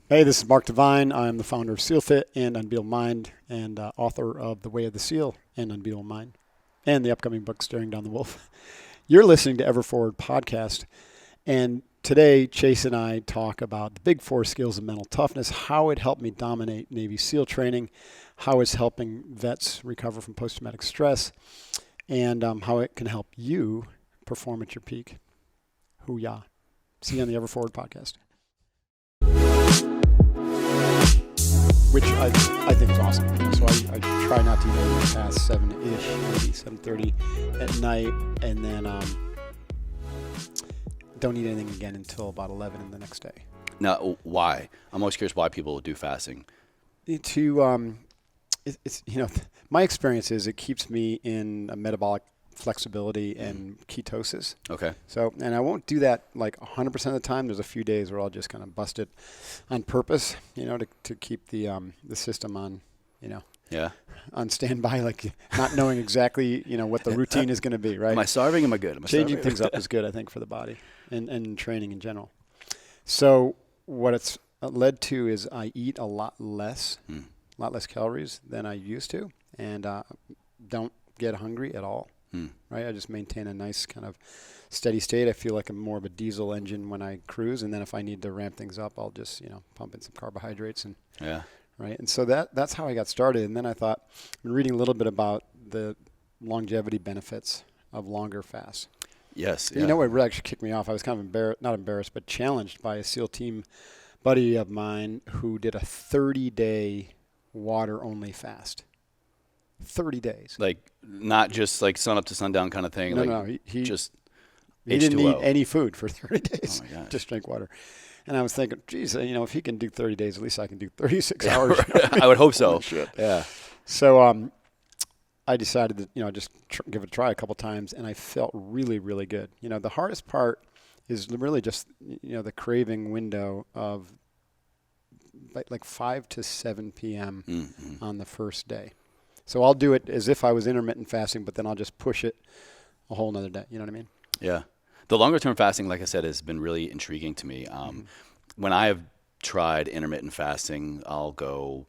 Hey, this is Mark Devine. I'm the founder of SealFit and Unbeatable Mind and author of The Way of the Seal and Unbeatable Mind and the upcoming book, Staring Down the Wolf. You're listening to EverForward Podcast, and today Chase and I talk about the big four skills of mental toughness, how it helped me dominate Navy SEAL training, how it's helping vets recover from post-traumatic stress, and how it can help you perform at your peak. Hoo-yah. See you on the EverForward Podcast. Which I think is awesome. So I try not to eat anything past 7-ish, maybe 7:30 at night, and then don't eat anything again until about 11 in the next day. Now, why? I'm always curious why people do fasting. It's my experience is it keeps me in a metabolic flexibility and ketosis. Okay. So, and I won't do that like 100% of the time. There's a few days where I'll just kind of bust it on purpose, to keep the system on, on standby, like not knowing exactly, what the routine is going to be, right? Am I starving? Am I good? Changing things up is good, I think, for the body and training in general. So what it's led to is I eat a lot less calories than I used to, and don't get hungry at all. Right, I just maintain a nice kind of steady state. I feel like I'm more of a diesel engine when I cruise, and then if I need to ramp things up, I'll just pump in some carbohydrates and right. And so that's how I got started. And then I thought, I've been reading a little bit about the longevity benefits of longer fasts. Yes. Yeah. You know what really actually kicked me off? I was kind of not embarrassed, but challenged by a SEAL team buddy of mine who did a 30-day water-only fast. 30 days. Like not just like sun up to sundown kind of thing. No, he just he didn't eat any food for 30 days. Oh my gosh. Just drink water. And I was thinking, geez, if he can do 30 days, at least I can do 36 hours. I would hope so. Yeah. So I decided to just give it a try a couple times, and I felt really, really good. The hardest part is really just the craving window of like 5 to 7 p.m. on the first day. So I'll do it as if I was intermittent fasting, but then I'll just push it a whole nother day. You know what I mean? Yeah. The longer term fasting, like I said, has been really intriguing to me. When I have tried intermittent fasting, I'll go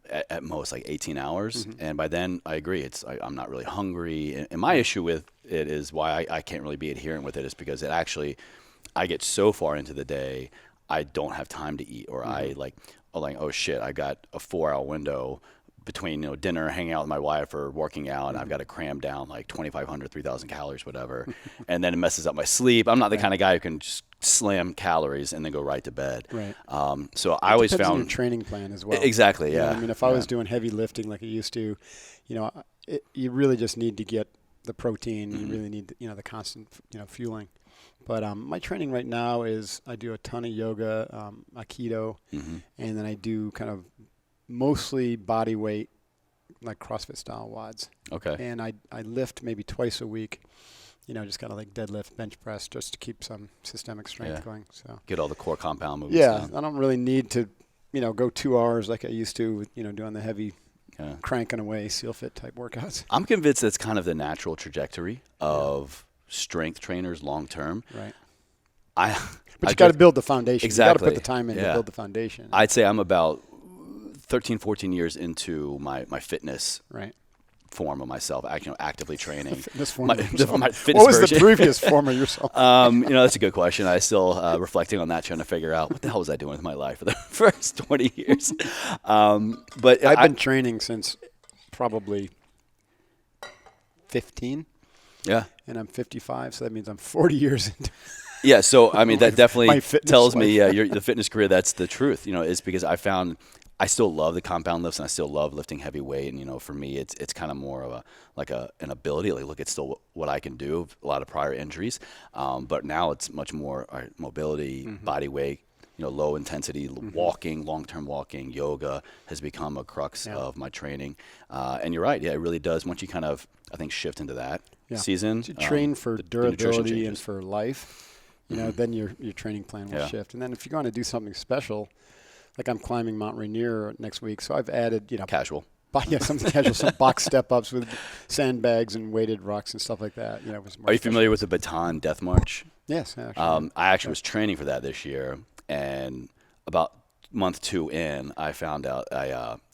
at most like 18 hours. And by then I agree. I'm not really hungry. And my issue with it is why I can't really be adherent with it is because I get so far into the day, I don't have time to eat, or oh shit, I got a 4-hour window between dinner, hanging out with my wife, or working out, and I've got to cram down like 2,500, 3,000 calories, whatever, and then it messes up my sleep. I'm not the kind of guy who can just slam calories and then go right to bed. Right. So I always found found your training plan as well. Exactly. Yeah. If I was doing heavy lifting like I used to, you really just need to get the protein. You really need the constant fueling. But my training right now is I do a ton of yoga, Aikido, and then I do kind of mostly body weight, like CrossFit style WODs. Okay. And I lift maybe twice a week, just kind of like deadlift, bench press, just to keep some systemic strength going. So get all the core compound movements down. I don't really need to, go 2 hours like I used to with, doing the heavy cranking away SealFit type workouts. I'm convinced that's kind of the natural trajectory of strength trainers long term. Right. But you got to build the foundation. Exactly. You got to put the time in to build the foundation. I'd say I'm about 13, 14 years into my fitness form of myself, actively training. Fitness form my fitness what was version. The previous form of yourself? That's a good question. I still reflecting on that, trying to figure out what the hell was I doing with my life for the first 20 years. But I've been training since probably 15. Yeah. And I'm 55, so that means I'm 40 years into Yeah, so I mean that definitely tells me the fitness career. That's the truth. Is because I found I still love the compound lifts and I still love lifting heavy weight. And for me, it's kind of more of an ability. Like, look, it's still what I can do. A lot of prior injuries, but now it's much more mobility, body weight. Low intensity walking, long-term walking, yoga has become a crux of my training. And you're right. Yeah, it really does. Once you kind of, I think, shift into that season. To train for durability and for life, then your training plan will shift. And then if you're going to do something special, like I'm climbing Mount Rainier next week, so I've added, casual. Something casual, some box step-ups with sandbags and weighted rocks and stuff like that. Are you familiar with the Baton Death March? Yes, actually. I actually was training for that this year, and about month 2 in, I found out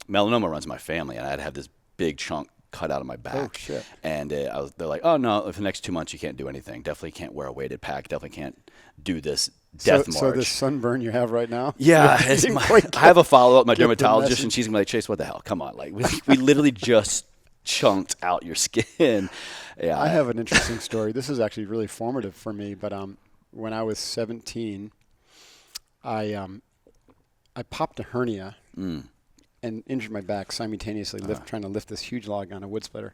melanoma runs in my family, and I had to have this big chunk cut out of my back. Oh, shit. And they're like, oh, no, for the next 2 months you can't do anything. Definitely can't wear a weighted pack. Definitely can't do this death march. So this sunburn you have right now? Yeah. I have a follow-up, my dermatologist, and she's going to be like, Chase, what the hell? Come on. Like, we literally just chunked out your skin. Yeah. I have an interesting story. This is actually really formative for me, but when I was 17, I popped a hernia and injured my back simultaneously trying to lift this huge log on a wood splitter.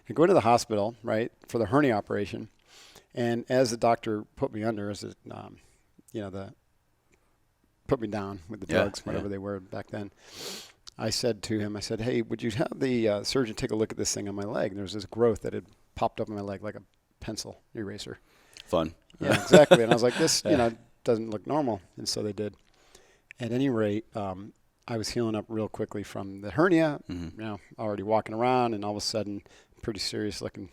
I go to the hospital, right, for the hernia operation, and as the doctor put me under, put me down with the drugs, whatever they were back then, I said to him, hey, would you have the surgeon take a look at this thing on my leg? And there was this growth that had popped up on my leg like a pencil eraser. Fun. Yeah, exactly. And I was like, this, doesn't look normal. And so they did. At any rate, I was healing up real quickly from the hernia, already walking around, and all of a sudden, pretty serious looking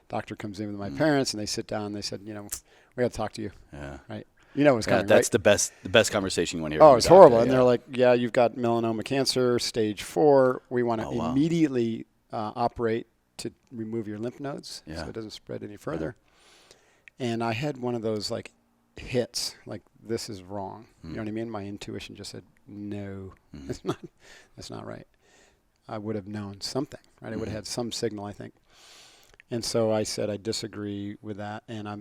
doctor comes in with my parents, and they sit down and they said, we got to talk to you. Yeah. Right. You know what's coming, that's right? the best conversation you want to hear. Oh, it's horrible. And they're like, yeah, you've got melanoma cancer, stage 4. We want to immediately operate to remove your lymph nodes so it doesn't spread any further. Yeah. And I had one of those like hits, like this is wrong. You know what I mean? My intuition just said, no, that's not right. I would have known something, right? I would have had some signal, I think. And so I said, I disagree with that. And I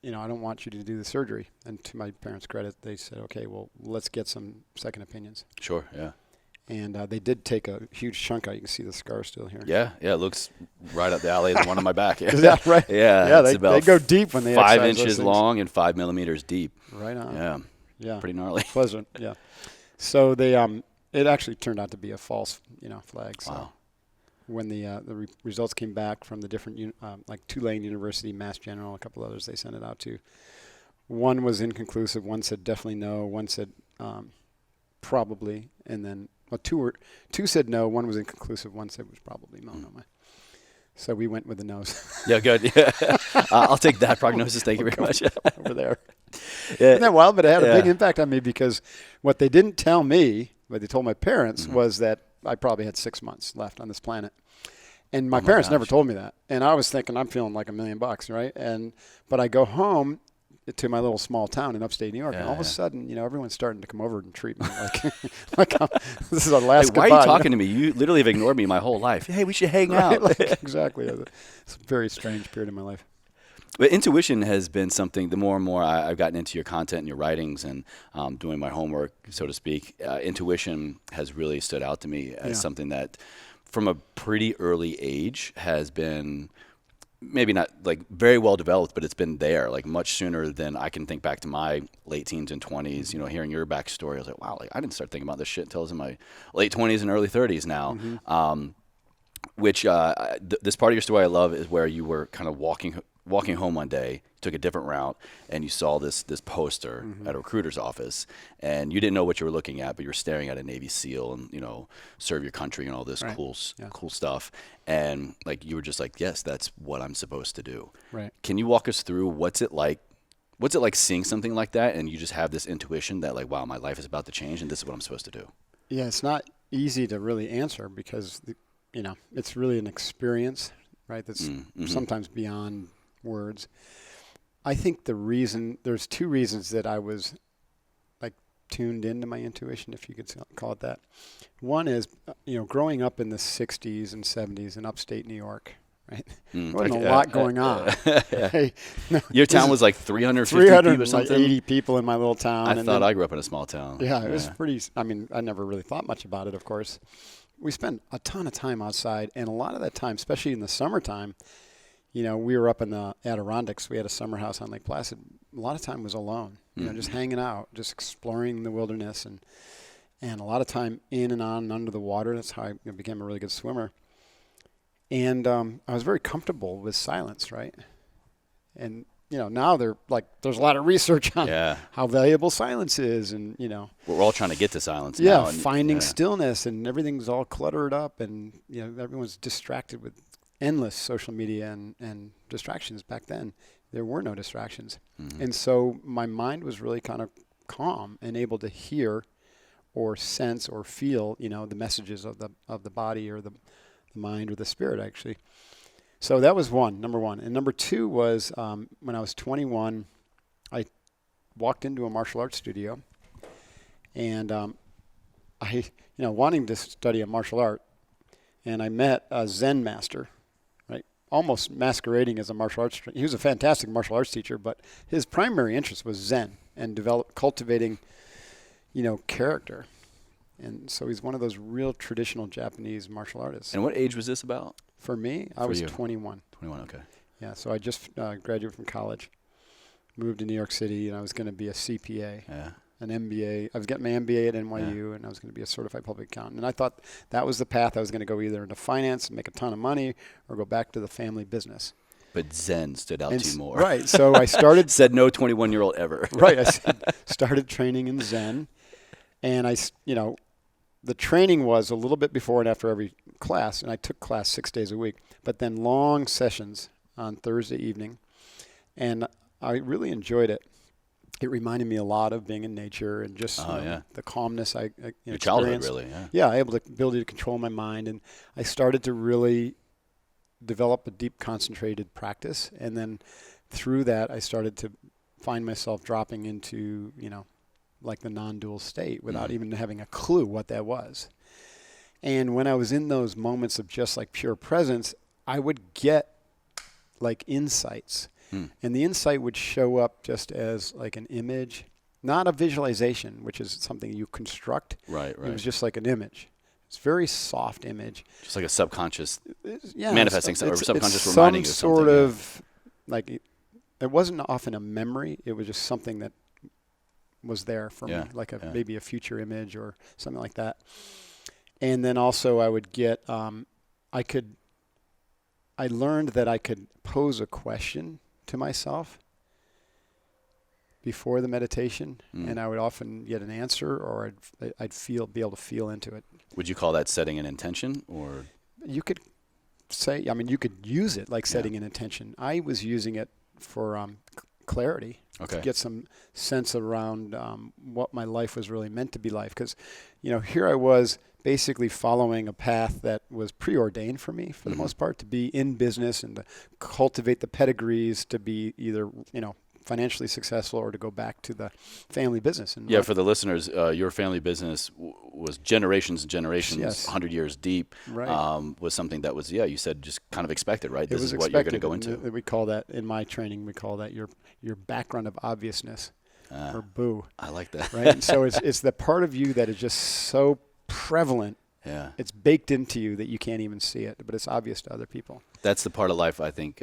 don't want you to do the surgery. And to my parents' credit, they said, okay, well, let's get some second opinions. Sure. Yeah. And they did take a huge chunk out. You can see the scar still here. Yeah, it looks right up the alley. There's one on my back. Is that right? Yeah, they go deep when they 5 inches long and 5 millimeters deep. Right on. Yeah, pretty gnarly. Pleasant. Yeah. So they it actually turned out to be a false flag. So wow. When the results came back from the different like Tulane University, Mass General, a couple others they sent it out to. One was inconclusive. One said definitely no. One said probably, and then. Well, two said no. One was inconclusive. One said it was probably melanoma. So we went with the nose. Yeah, good. Yeah. I'll take that prognosis. Thank you very much. Over there. Isn't that wild? But it had a big impact on me because what they didn't tell me, what they told my parents, was that I probably had 6 months left on this planet. And my parents never told me that. And I was thinking I'm feeling like $1 million, right? But I go home to my little small town in upstate New York, and all of a sudden, everyone's starting to come over and treat me like this is our last goodbye. Why are you talking to me? You literally have ignored me my whole life. Hey, we should hang out. Exactly. It's a very strange period in my life. But intuition has been something, the more and more I've gotten into your content and your writings and doing my homework, so to speak, intuition has really stood out to me as something that from a pretty early age has been maybe not like very well developed, but it's been there like much sooner than I can think back to my late teens and 20s. Hearing your backstory, I was like, wow, like I didn't start thinking about this shit until I was in my late 20s and early 30s now. This part of your story I love is where you were kind of walking home one day, took a different route, and you saw this poster at a recruiter's office, and you didn't know what you were looking at, but you were staring at a Navy SEAL and serve your country and all this cool stuff, and like you were just like, yes, that's what I'm supposed to do. Right. Can you walk us through what's it like seeing something like that, and you just have this intuition that like, wow, my life is about to change, and this is what I'm supposed to do? Yeah, it's not easy to really answer because it's really an experience, right? That's sometimes beyond words. I think there's 2 reasons that I was like tuned into my intuition, if you could call it that. One is, growing up in the 60s and 70s in upstate New York, right? There wasn't a lot going on. Your town was like 350 people or something? 380 people in my little town. I grew up in a small town. Yeah, it was pretty, I never really thought much about it, of course. We spent a ton of time outside, and a lot of that time, especially in the summertime, we were up in the Adirondacks. We had a summer house on Lake Placid. A lot of time was alone, just hanging out, just exploring the wilderness, and a lot of time in and on and under the water. That's how I became a really good swimmer. And I was very comfortable with silence, right? And now there's a lot of research on how valuable silence is, and we're all trying to get to silence now. Finding stillness, and everything's all cluttered up, and everyone's distracted with endless social media and distractions. Back then there were no distractions, and so my mind was really kind of calm and able to hear or sense or feel, the messages of the body or the mind or the spirit, actually. So that was number one. And number two was when I was 21, I walked into a martial arts studio, and I, wanting to study a martial art, and I met a Zen master, right? Almost masquerading as a martial arts. He was a fantastic martial arts teacher, but his primary interest was Zen and cultivating, character. And so he's one of those real traditional Japanese martial artists. And what age was this about? For me, I was 21. 21, okay. Yeah, so I just graduated from college, moved to New York City, and I was going to be a CPA, an MBA. I was getting my MBA at NYU, and I was going to be a certified public accountant. And I thought that was the path I was going to go, either into finance and make a ton of money or go back to the family business. But Zen stood out to you more. Right, so I started... Said no 21-year-old ever. Right, I started training in Zen, and the training was a little bit before and after every class, and I took class 6 days a week, but then long sessions on Thursday evening, and I really enjoyed it. It reminded me a lot of being in nature and just the calmness I Your childhood, really, ability to control my mind, and I started to really develop a deep, concentrated practice, and then through that, I started to find myself dropping into, like the non-dual state without even having a clue what that was. And when I was in those moments of just like pure presence, I would get like insights. And the insight would show up just as like an image, not a visualization, which is something you construct. Right. It was just like an image. It's a very soft image. Just like a subconscious manifesting or subconscious it's reminding you of something. Some sort of, like, it wasn't often a memory. It was just something that was there for me, like maybe a future image or something like that. And then also I would get, I learned that I could pose a question to myself before the meditation, and I would often get an answer, or I'd be able to feel into it. Would you call that setting an intention, or? You could say, you could use it like setting an intention. I was using it for clarity, to get some sense around what my life was really meant to be like. Because, here I was basically following a path that was preordained for me, for the most part, to be in business and to cultivate the pedigrees to be either, financially successful or to go back to the family business. And for the listeners, your family business was generations and generations, 100 years deep, was something that was, you said just kind of expected, right? This is what you're going to go into. We call that, in my training, your background of obviousness, or boo. I like that. Right? And so it's the part of you that is just so prevalent. Yeah. It's baked into you that you can't even see it, but it's obvious to other people. That's the part of life, I think,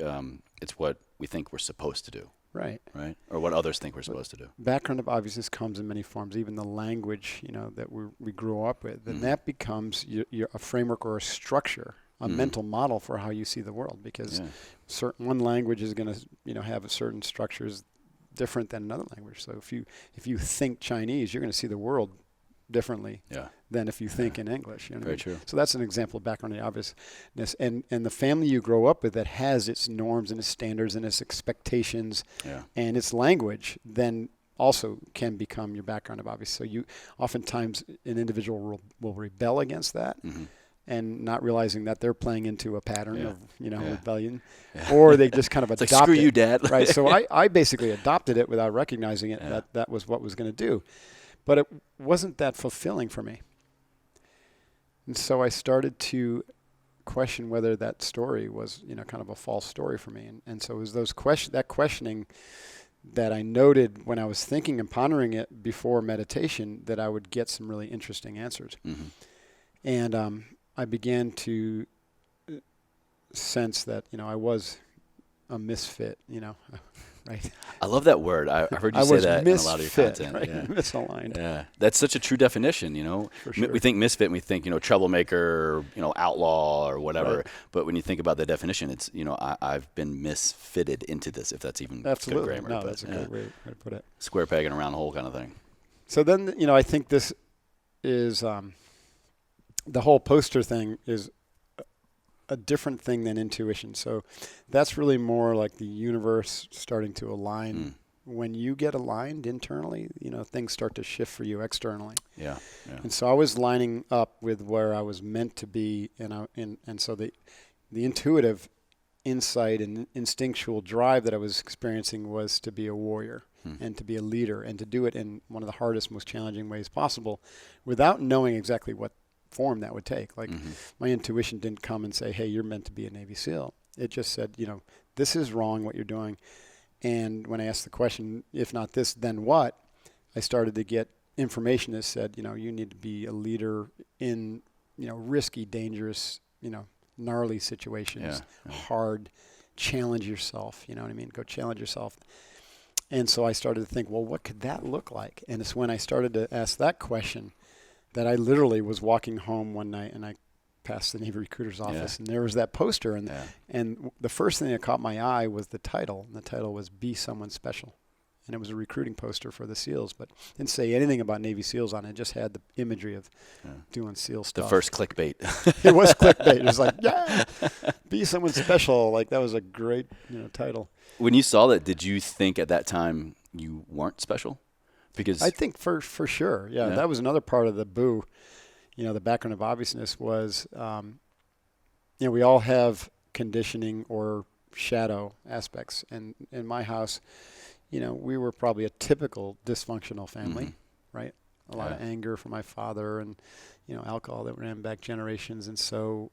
it's what we think we're supposed to do. Right. Or what others think we're supposed to do. Background of obviousness comes in many forms, even the language, that we grew up with. And that becomes a framework or a structure, a mental model for how you see the world. Because one language is going to, have a certain structures different than another language. So if you think Chinese, you're going to see the world differently than if you think in English. Very true. So that's an example of background of obviousness. And the family you grow up with that has its norms and its standards and its expectations and its language then also can become your background of obviousness. So you oftentimes an individual will rebel against that and not realizing that they're playing into a pattern of rebellion, or they just kind of adopt it. Screw you, Dad. Right. So I basically adopted it without recognizing it that was what was going to do. But it wasn't that fulfilling for me. And so I started to question whether that story was, kind of a false story for me. And so it was that questioning that I noted when I was thinking and pondering it before meditation, that I would get some really interesting answers. And I began to sense that, I was a misfit, right? I love that word. I heard you say that in a lot of your content. Right? Misaligned. Yeah, that's such a true definition. For sure. We think misfit, and we think troublemaker, outlaw or whatever. Right. But when you think about the definition, it's I've been misfitted into this. If that's even absolutely good grammar. No, that's a great way to put it. Square peg in a round hole kind of thing. So then I think this is the whole poster thing is a different thing than intuition. So that's really more like the universe starting to align when you get aligned internally, things start to shift for you externally. Yeah. And so I was lining up with where I was meant to be, and so the intuitive insight and instinctual drive that I was experiencing was to be a warrior and to be a leader and to do it in one of the hardest, most challenging ways possible without knowing exactly what form that would take. Like my intuition didn't come and say, hey, you're meant to be a Navy SEAL. It just said, this is wrong what you're doing. And when I asked the question, if not this, then what? I started to get information that said, you need to be a leader in, risky, dangerous, gnarly situations, hard, challenge yourself, you know what I mean? Go challenge yourself. And so I started to think, well, what could that look like? And it's when I started to ask that question that I literally was walking home one night and I passed the Navy recruiter's office and there was that poster and the first thing that caught my eye was the title. And the title was Be Someone Special. And it was a recruiting poster for the SEALs, but didn't say anything about Navy SEALs on it. It just had the imagery of doing SEAL stuff. The first clickbait. It was clickbait. It was like, be someone special. Like that was a great, title. When you saw that, did you think at that time you weren't special? Because I think for sure. Yeah, that was another part of the boo. The background of obviousness was, we all have conditioning or shadow aspects. And in my house, we were probably a typical dysfunctional family, right? A lot of anger from my father and, alcohol that ran back generations. And so,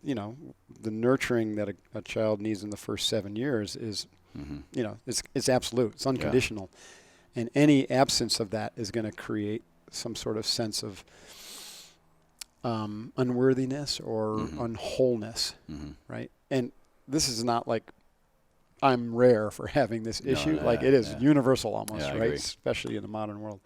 the nurturing that a child needs in the first 7 years is, it's absolute. It's unconditional. And any absence of that is going to create some sort of sense of unworthiness or unwholeness, right? And this is not like I'm rare for having this issue. It is universal almost, right? Agree. Especially in the modern world.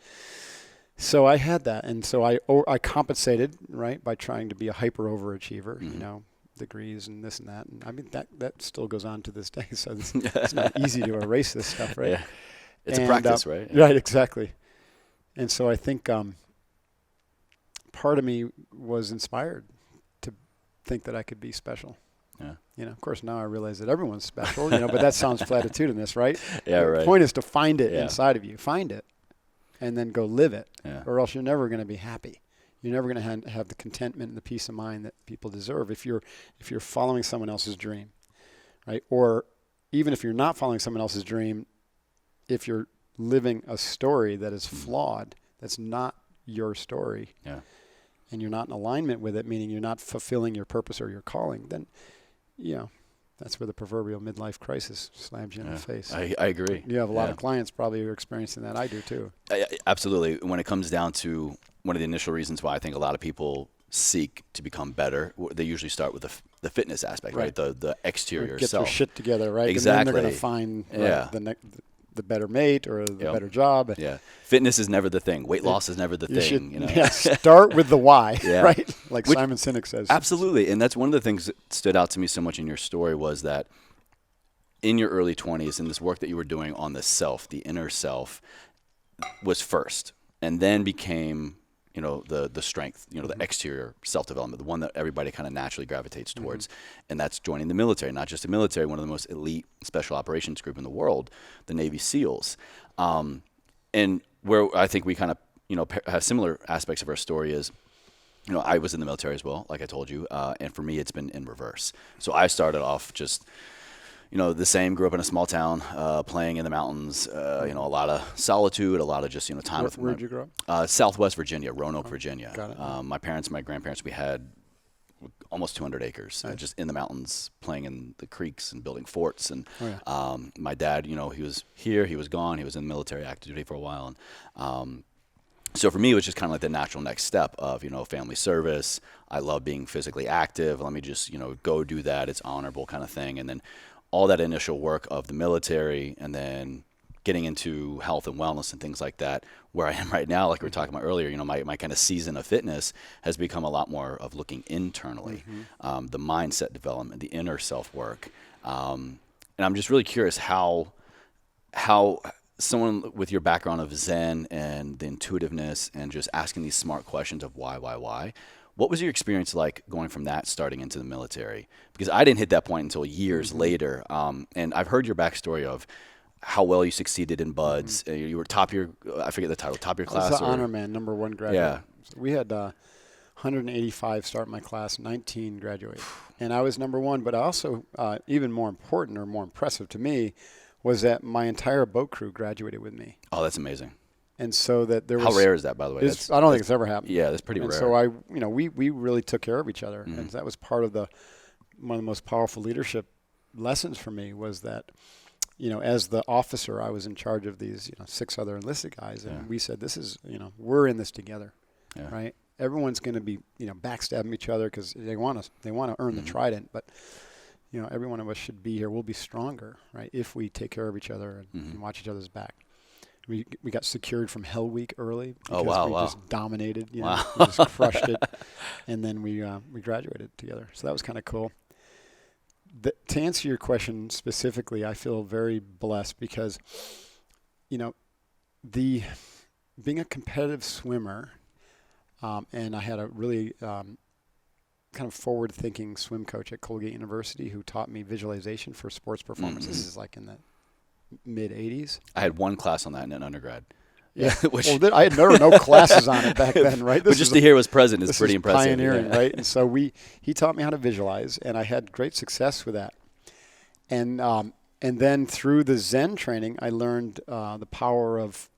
So I had that. And so I compensated, right, by trying to be a hyper overachiever, degrees and this and that. And I mean, that still goes on to this day. So it's not easy to erase this stuff, right? Yeah. It's a practice, right? Yeah. Right, exactly. And so I think part of me was inspired to think that I could be special. Yeah. Of course, now I realize that everyone's special, but that sounds platitudinous, right? Yeah, right. The point is to find it inside of you. Find it and then go live it, or else you're never going to be happy. You're never going to have the contentment and the peace of mind that people deserve if you're following someone else's dream, right? Or even if you're not following someone else's dream, if you're living a story that is flawed, that's not your story, and you're not in alignment with it, meaning you're not fulfilling your purpose or your calling, then, that's where the proverbial midlife crisis slams you in the face. I agree. You have a lot of clients probably who are experiencing that. I do too. Absolutely. When it comes down to one of the initial reasons why I think a lot of people seek to become better, they usually start with the fitness aspect, right? The exterior Get self. their shit together, right? Exactly. And then they're going to find the better mate or the better job. Yeah. Fitness is never the thing. Weight loss is never the thing. Start with the why, right? Like Simon Sinek says. Absolutely. And that's one of the things that stood out to me so much in your story was that in your early 20s, in this work that you were doing on the self, the inner self, was first, and then became, the strength, the exterior self-development, the one that everybody kind of naturally gravitates towards. And that's joining the military, not just the military, one of the most elite special operations group in the world, the Navy SEALs. And where I think we kind of, have similar aspects of our story is, I was in the military as well, like I told you. And for me, it's been in reverse. So I started off just, the same, grew up in a small town, playing in the mountains, a lot of solitude, a lot of just, time with Where'd you grow up? Southwest Virginia, Roanoke, Virginia. Got it. My parents and my grandparents, we had almost 200 acres, just in the mountains, playing in the creeks and building forts. And my dad, he was here, he was gone, he was in the military, active duty for a while. And so for me, it was just kind of like the natural next step of, family service. I love being physically active. Let me just, go do that. It's honorable kind of thing. And then all that initial work of the military and then getting into health and wellness and things like that, where I am right now, like we were talking about earlier, my kind of season of fitness has become a lot more of looking internally, the mindset development, the inner self-work. And I'm just really curious how someone with your background of Zen and the intuitiveness and just asking these smart questions of why, what was your experience like going from that starting into the military? Because I didn't hit that point until years later. And I've heard your backstory of how well you succeeded in buds. You were top of your, I forget the title, top of your I was class. the honor man, number 1 graduate. Yeah. So we had 185 start my class, 19 graduate. And I was number 1, but also even more important or more impressive to me was that my entire boat crew graduated with me. Oh, that's amazing. And so that there was... How rare is that, by the way? I don't think it's ever happened. Yeah, that's pretty rare. So we really took care of each other. And that was part of one of the most powerful leadership lessons for me was that, as the officer, I was in charge of these, 6 other enlisted guys. And we said, this is, we're in this together, right? Everyone's going to be, backstabbing each other because they want to earn the trident. But, every one of us should be here. We'll be stronger, right, if we take care of each other and watch each other's back. We got secured from Hell Week early because we just dominated, we just crushed it. And then we graduated together. So that was kind of cool. To answer your question specifically, I feel very blessed because, being a competitive swimmer, and I had a really kind of forward-thinking swim coach at Colgate University who taught me visualization for sports performance. This is like in the mid-'80s. I had 1 class on that in an undergrad. Yeah. I had no classes on it back then, right? But just to hear it was present is pretty impressive. Pioneering, right? And so he taught me how to visualize, and I had great success with that. And then through the Zen training, I learned the power of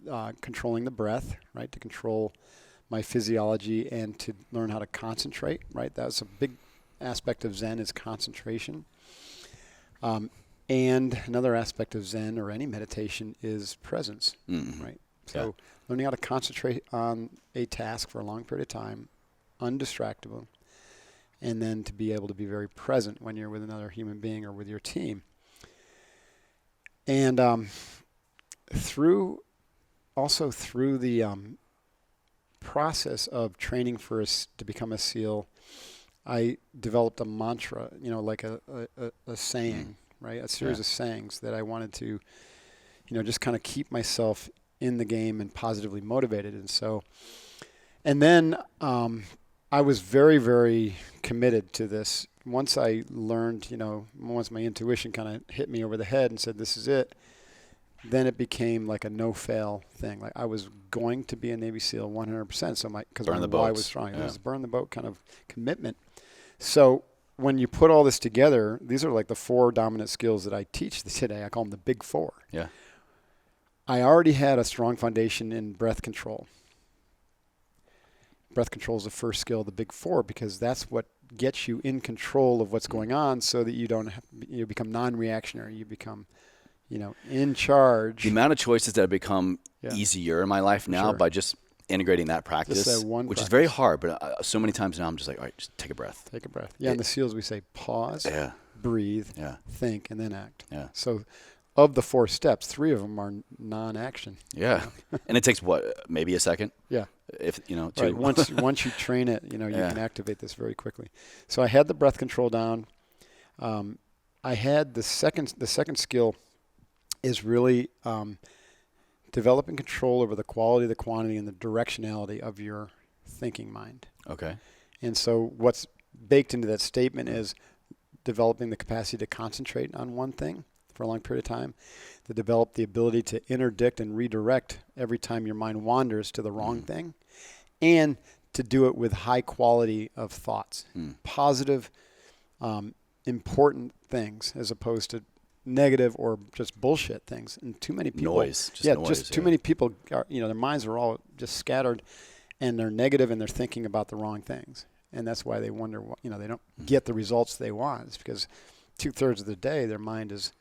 controlling the breath, right? To control my physiology and to learn how to concentrate, right? That was a big aspect of Zen is concentration. And another aspect of Zen or any meditation is presence, right? So learning how to concentrate on a task for a long period of time, undistractable, and then to be able to be very present when you're with another human being or with your team. And through the process of training to become a SEAL, I developed a mantra, like a saying, right? A series of sayings that I wanted to, just kind of keep myself in the game and positively motivated. And then I was very, very committed to this. Once I learned, once my intuition kind of hit me over the head and said, this is it, then it became like a no-fail thing. Like I was going to be a Navy SEAL 100%. So because my why was strong. It was burn the boat kind of commitment. So when you put all this together, these are like the 4 dominant skills that I teach today. I call them the big 4. Yeah. I already had a strong foundation in breath control. Breath control is the first skill of the big 4 because that's what gets you in control of what's going on so that you become non-reactionary. You become, in charge. The amount of choices that have become easier in my life now by just integrating that practice, which is very hard, but so many times now I'm just like, all right, just take a breath. Take a breath. Yeah, in the SEALs we say pause, breathe, think, and then act. Yeah. So of the 4 steps, 3 of them are non-action. Yeah. And it takes maybe a second? Yeah. If 2. Right. Once you train it, you can activate this very quickly. So I had the breath control down. I had the second skill is really developing control over the quality, the quantity, and the directionality of your thinking mind. Okay. And so what's baked into that statement is developing the capacity to concentrate on one thing for a long period of time, to develop the ability to interdict and redirect every time your mind wanders to the wrong thing, and to do it with high quality of thoughts, positive, important things, as opposed to negative or just bullshit things. And too many people, too many people are, their minds are all just scattered, and they're negative and they're thinking about the wrong things, and that's why they wonder, they don't get the results they want. It's because 2/3 of the day their mind is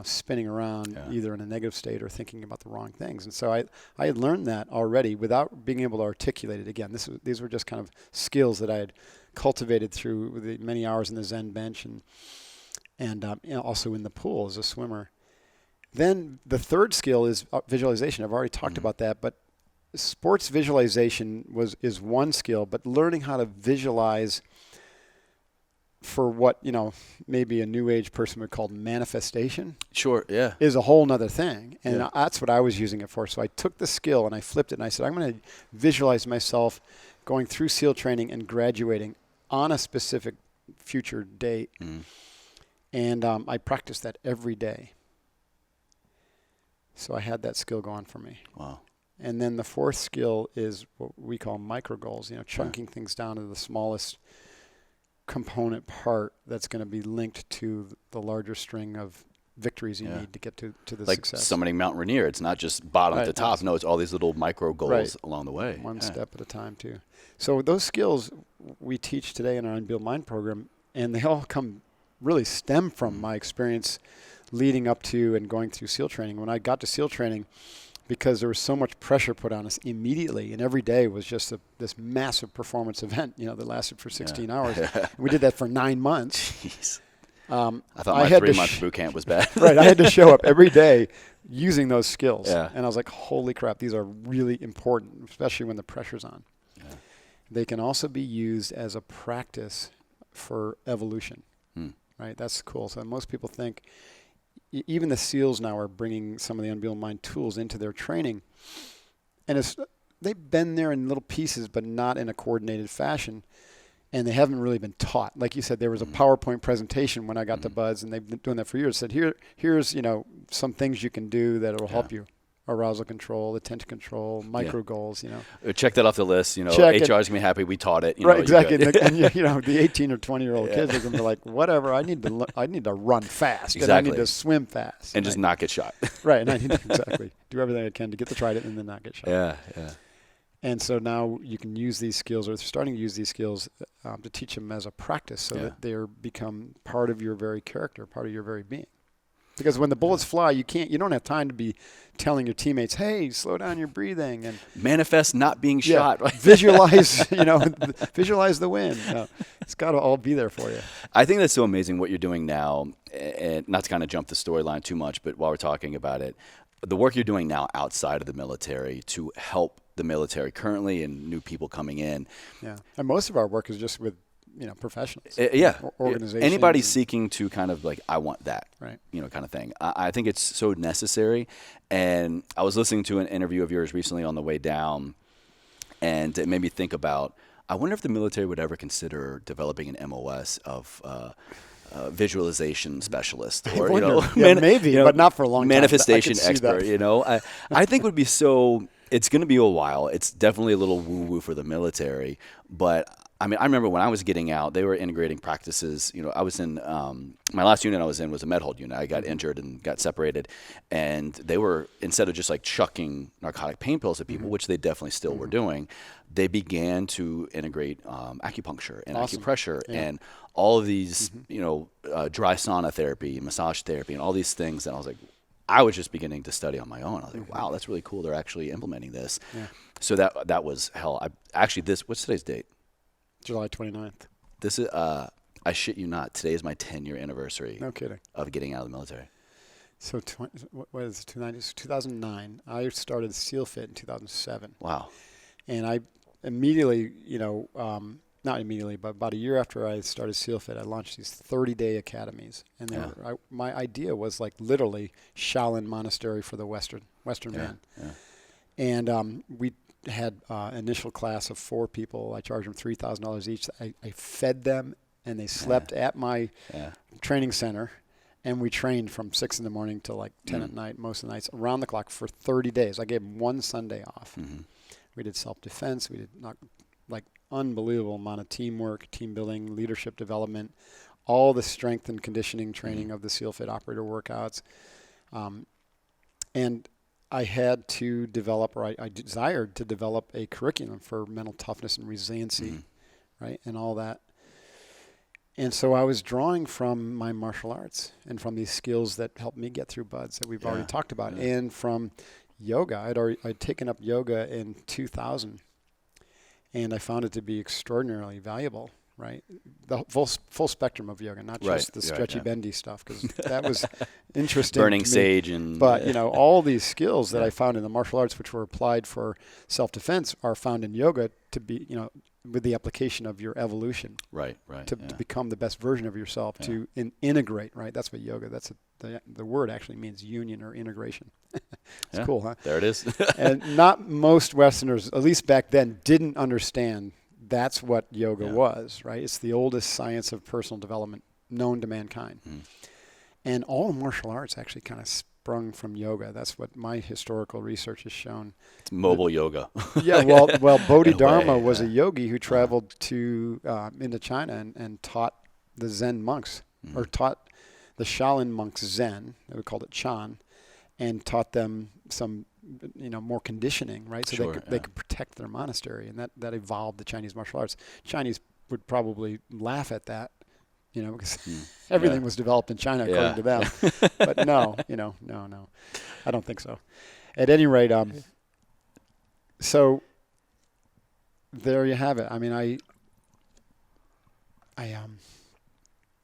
spinning around either in a negative state or thinking about the wrong things. And so I had learned that already without being able to articulate it. Again, these were just kind of skills that I had cultivated through the many hours in the Zen bench and also in the pool as a swimmer. Then the third skill is visualization. I've already talked about that, but sports visualization is one skill, but learning how to visualize for what, maybe a new age person would call manifestation. Sure, yeah. Is a whole nother thing. And that's what I was using it for. So I took the skill and I flipped it and I said, I'm going to visualize myself going through SEAL training and graduating on a specific future date. And I practiced that every day. So I had that skill going for me. Wow. And then the fourth skill is what we call micro goals, chunking things down to the smallest component part that's going to be linked to the larger string of victories you need to get to the like success. Summiting Mount Rainier. It's not just bottom to top. No, it's all these little micro goals along the way. One step at a time, too. So those skills we teach today in our Unbeatable Mind program, and they all really stem from my experience leading up to and going through SEAL training. When I got to SEAL training, because there was so much pressure put on us immediately, and every day was just this massive performance event, that lasted for 16 hours. We did that for 9 months. Jeez. I thought my 3-month boot camp was bad. Right. I had to show up every day using those skills. Yeah. And I was like, holy crap, these are really important, especially when the pressure's on. Yeah. They can also be used as a practice for evolution. Right? That's cool. So most people think, even the SEALs now are bringing some of the Unbeatable Mind tools into their training. And they've been there in little pieces, but not in a coordinated fashion. And they haven't really been taught. Like you said, there was a PowerPoint presentation when I got to Buds, and they've been doing that for years. Said, here's some things you can do that will help you. Arousal control, attention control, micro goals, Check that off the list. HR's going to be happy we taught it. Right, exactly. And the 18 or 20-year-old kids are going to be like, whatever, I need to run fast. Exactly. And I need to swim fast. And just not get shot. Right, and I need to do everything I can to get to try it and then not get shot. Yeah. And so now you can use these skills, or they're starting to use these skills to teach them as a practice so that they become part of your very character, part of your very being. Because when the bullets fly, you don't have time to be telling your teammates, hey, slow down your breathing. And manifest not being shot. Visualize, visualize the win. No, it's got to all be there for you. I think that's so amazing what you're doing now, and not to kind of jump the storyline too much, but while we're talking about it, the work you're doing now outside of the military to help the military currently and new people coming in. Yeah, and most of our work is just with professionals. Organizations. Anybody seeking to kind of like, I want that, right? Kind of thing. I think it's so necessary. And I was listening to an interview of yours recently on the way down, and it made me think about, I wonder if the military would ever consider developing an MOS of visualization specialist, or maybe, but not for a long time. Manifestation expert. I think would be so. It's going to be a while. It's definitely a little woo-woo for the military, but I remember when I was getting out, they were integrating practices. I was in my last unit I was in was a med hold unit. I got injured and got separated, and they were, instead of just like chucking narcotic pain pills at people, which they definitely still were doing, they began to integrate acupuncture and acupressure and all of these, dry sauna therapy, massage therapy, and all these things. And I was like, I was just beginning to study on my own. I was like, wow, that's really cool. They're actually implementing this. Yeah. So that was hell. What's today's date? July 29th. This is, I shit you not, today is my 10-year anniversary. No kidding. Of getting out of the military. So what is it, 2009. I started SEAL Fit in 2007. Wow. And I immediately, not immediately, but about a year after I started SEAL Fit, I launched these 30-day academies. And my idea was like literally Shaolin Monastery for the Western man. Yeah. And we had initial class of 4 people. I charged them $3,000 each. I fed them, and they slept at my training center, and we trained from 6 in the morning till like 10 at night, most of the nights, around the clock for 30 days. I gave them 1 Sunday off. We did self-defense. We did unbelievable amount of teamwork, team building, leadership development, all the strength and conditioning training of the SEAL Fit operator workouts. And I had to develop, or I desired to develop a curriculum for mental toughness and resiliency, right, and all that. And so I was drawing from my martial arts and from these skills that helped me get through Buds that we've already talked about, and from yoga. I'd taken up yoga in 2000, and I found it to be extraordinarily valuable. Right, the full spectrum of yoga, not just the stretchy, bendy stuff, because that was interesting. Burning sage but all these skills that I found in the martial arts, which were applied for self-defense, are found in yoga to be, with the application of your evolution. Right. To become the best version of yourself, to integrate. Right, that's what yoga. That's the word actually means union or integration. It's cool, huh? There it is. And not most Westerners, at least back then, didn't understand. That's what yoga was, right? It's the oldest science of personal development known to mankind. And all martial arts actually kind of sprung from yoga. That's what my historical research has shown. It's mobile yoga. Yeah, well, Bodhidharma way, was a yogi who traveled to into China and taught the Zen monks, or taught the Shaolin monks Zen. They called it Chan, and taught them some, more conditioning, right? So they could protect their monastery, and that evolved the Chinese martial arts. Chinese would probably laugh at that, because everything was developed in China according to them. But no, I don't think so. At any rate, so there you have it. I mean, I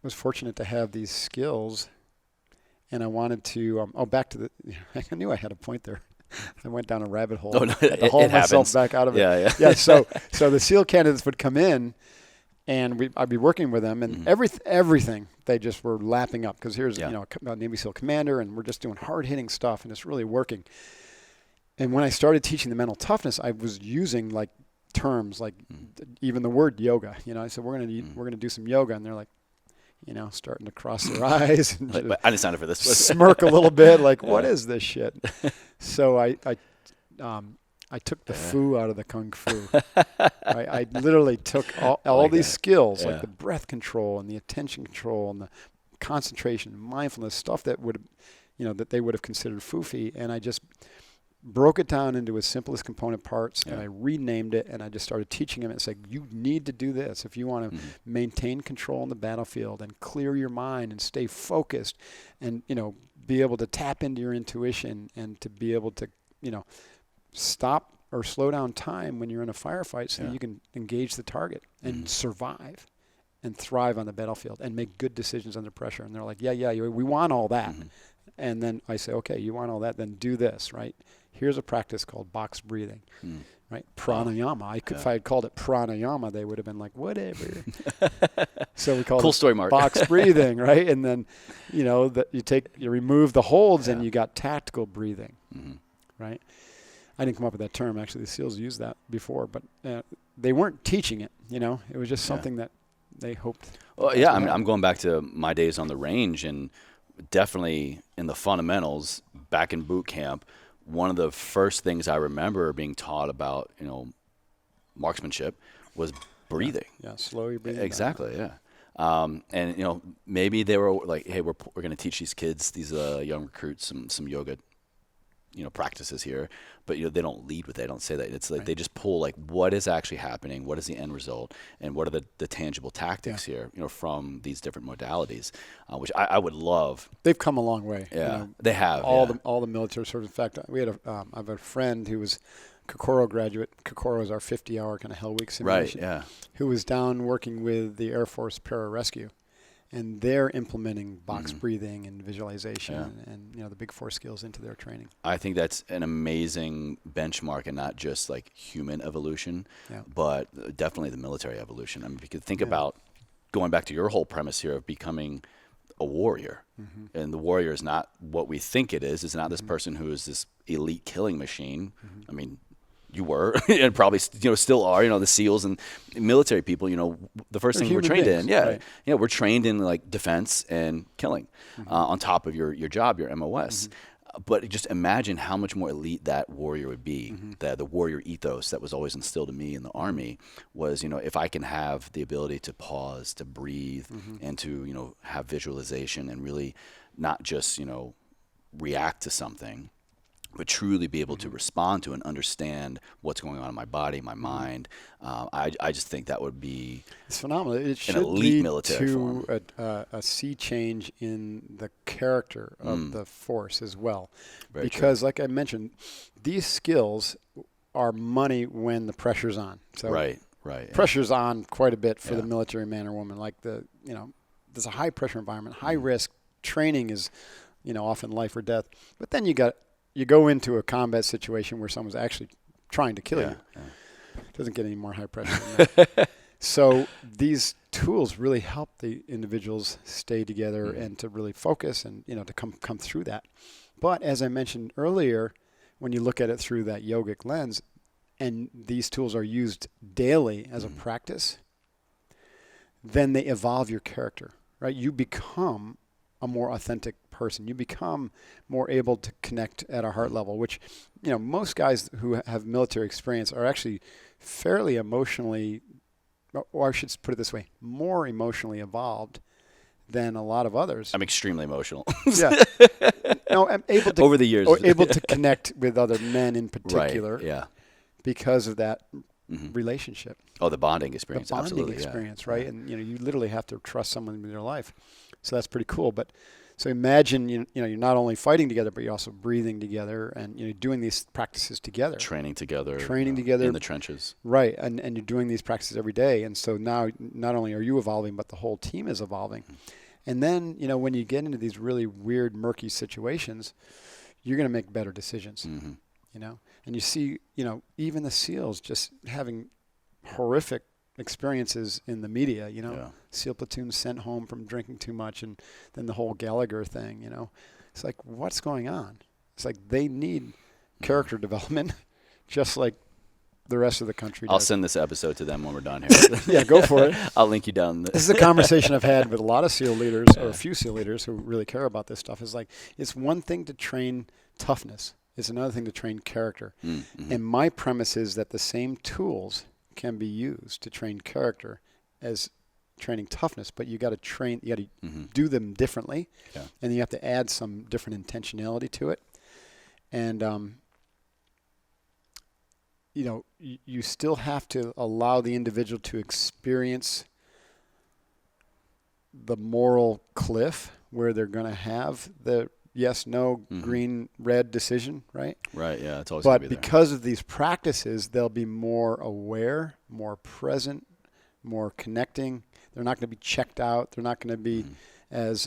was fortunate to have these skills, and I wanted to, back to I knew I had a point there. I went down a rabbit hole. Oh, no, I had to haul myself back out of it. Yeah. So the SEAL candidates would come in, and I'd be working with them, and everything they just were lapping up, because here's a Navy SEAL commander, and we're just doing hard hitting stuff, and it's really working. And when I started teaching the mental toughness, I was using like terms like even the word yoga. I said we're gonna do some yoga, and they're like, starting to cross their eyes and but I didn't sign up for this. Smirk a little bit, like what is this shit? So I took the foo out of the kung fu. I literally took all these skills, like the breath control and the attention control and the concentration, mindfulness, stuff that would, that they would have considered foofy, and I just broke it down into its simplest component parts, and I renamed it, and I just started teaching them. It's like, you need to do this if you want to maintain control on the battlefield and clear your mind and stay focused, and be able to tap into your intuition, and to be able to stop or slow down time when you're in a firefight, so you can engage the target and survive and thrive on the battlefield and make good decisions under pressure. And they're like, yeah, we want all that. And then I say, okay, you want all that, then do this, right? Here's a practice called box breathing, right? Pranayama. If I had called it pranayama, they would have been like, whatever. So we call cool it story, Mark. box breathing, right? And then, you remove the holds, and you got tactical breathing, right? I didn't come up with that term. Actually, the SEALs used that before, but they weren't teaching it. It was just something that they hoped. Well, yeah, I'm going back to my days on the range, and definitely in the fundamentals back in boot camp, one of the first things I remember being taught about, marksmanship was breathing. Yeah, slow your breathing. Exactly, and maybe they were like, hey, we're going to teach these kids, these young recruits, some yoga, practices here, but they don't lead with it. They don't say that. It's like they just pull like, what is actually happening, what is the end result, and what are the tangible tactics here, from these different modalities, which I would love. They've come a long way. Yeah, they have. All the military sort of. In fact, we had I have a friend who was Kokoro graduate. Kokoro is our 50-hour kind of Hell Week simulation. Right. Yeah. Who was down working with the Air Force Pararescue. And they're implementing box breathing and visualization and the big four skills into their training. I think that's an amazing benchmark, and not just like human evolution, but definitely the military evolution. I mean, if you could think about going back to your whole premise here of becoming a warrior, and the warrior is not what we think it is. It's not this person who is this elite killing machine. I mean, you were, and probably still are. The SEALs and military people. The first thing we're trained in, we're trained in like defense and killing, on top of your job, your MOS. But just imagine how much more elite that warrior would be. The warrior ethos that was always instilled in me in the Army was, if I can have the ability to pause, to breathe, and to have visualization, and really not just react to something, but truly be able to respond to and understand what's going on in my body, my mind. I just think that would be it's phenomenal. It should elite lead military to form. A sea change in the character of the force as well. Very because, true. like I mentioned, these skills are money when the pressure's on. So right. Pressure's on quite a bit for the military man or woman. Like there's a high pressure environment, high risk. Training is, often life or death. But then you go into a combat situation where someone's actually trying to kill you. It doesn't get any more high pressure than that. So these tools really help the individuals stay together and to really focus and, to come through that. But as I mentioned earlier, when you look at it through that yogic lens, and these tools are used daily as a practice, then they evolve your character, right? You become a more authentic person. You become more able to connect at a heart level, which, most guys who have military experience are actually fairly emotionally, or I should put it this way, more emotionally evolved than a lot of others. I'm extremely emotional. Yeah. No, I'm able to, over the years, able to connect with other men in particular, right, yeah, because of that relationship. Oh, the bonding experience. The bonding absolutely, experience, yeah. right? And you literally have to trust someone in your life. So that's pretty cool. But so imagine you're not only fighting together, but you're also breathing together, and doing these practices together. Training together together in the trenches. Right, and you're doing these practices every day. And so now not only are you evolving, but the whole team is evolving. And then, when you get into these really weird, murky situations, you're going to make better decisions, And you see, even the SEALs just having horrific experiences in the media, SEAL platoons sent home from drinking too much, and then the whole Gallagher thing, It's like, what's going on? It's like they need character development just like the rest of the country does. I'll send this episode to them when we're done here. Yeah, go for it. I'll link you down. This is a conversation I've had with a lot of SEAL leaders, or a few SEAL leaders who really care about this stuff. Is like, it's one thing to train toughness. It's another thing to train character. Mm-hmm. And my premise is that the same tools can be used to train character as training toughness, but you got to train, you got to do them differently. Yeah. And you have to add some different intentionality to it. And, you still have to allow the individual to experience the moral cliff where they're going to have the yes, no, green, red decision, right? Right, yeah, it's always going to be there. But there. because of these practices, they'll be more aware, more present, more connecting. They're not going to be checked out. They're not going to be as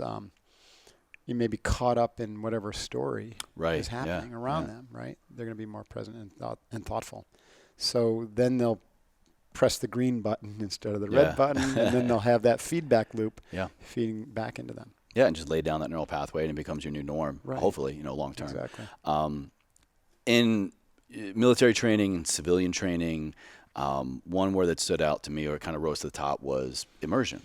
you may be caught up in whatever story is happening around them, right? They're going to be more present and thoughtful. So then they'll press the green button instead of the red button, and then they'll have that feedback loop feeding back into them. Yeah, and just lay down that neural pathway, and it becomes your new norm, hopefully, long term. Exactly. In military training and civilian training, one word that stood out to me or kind of rose to the top was immersion.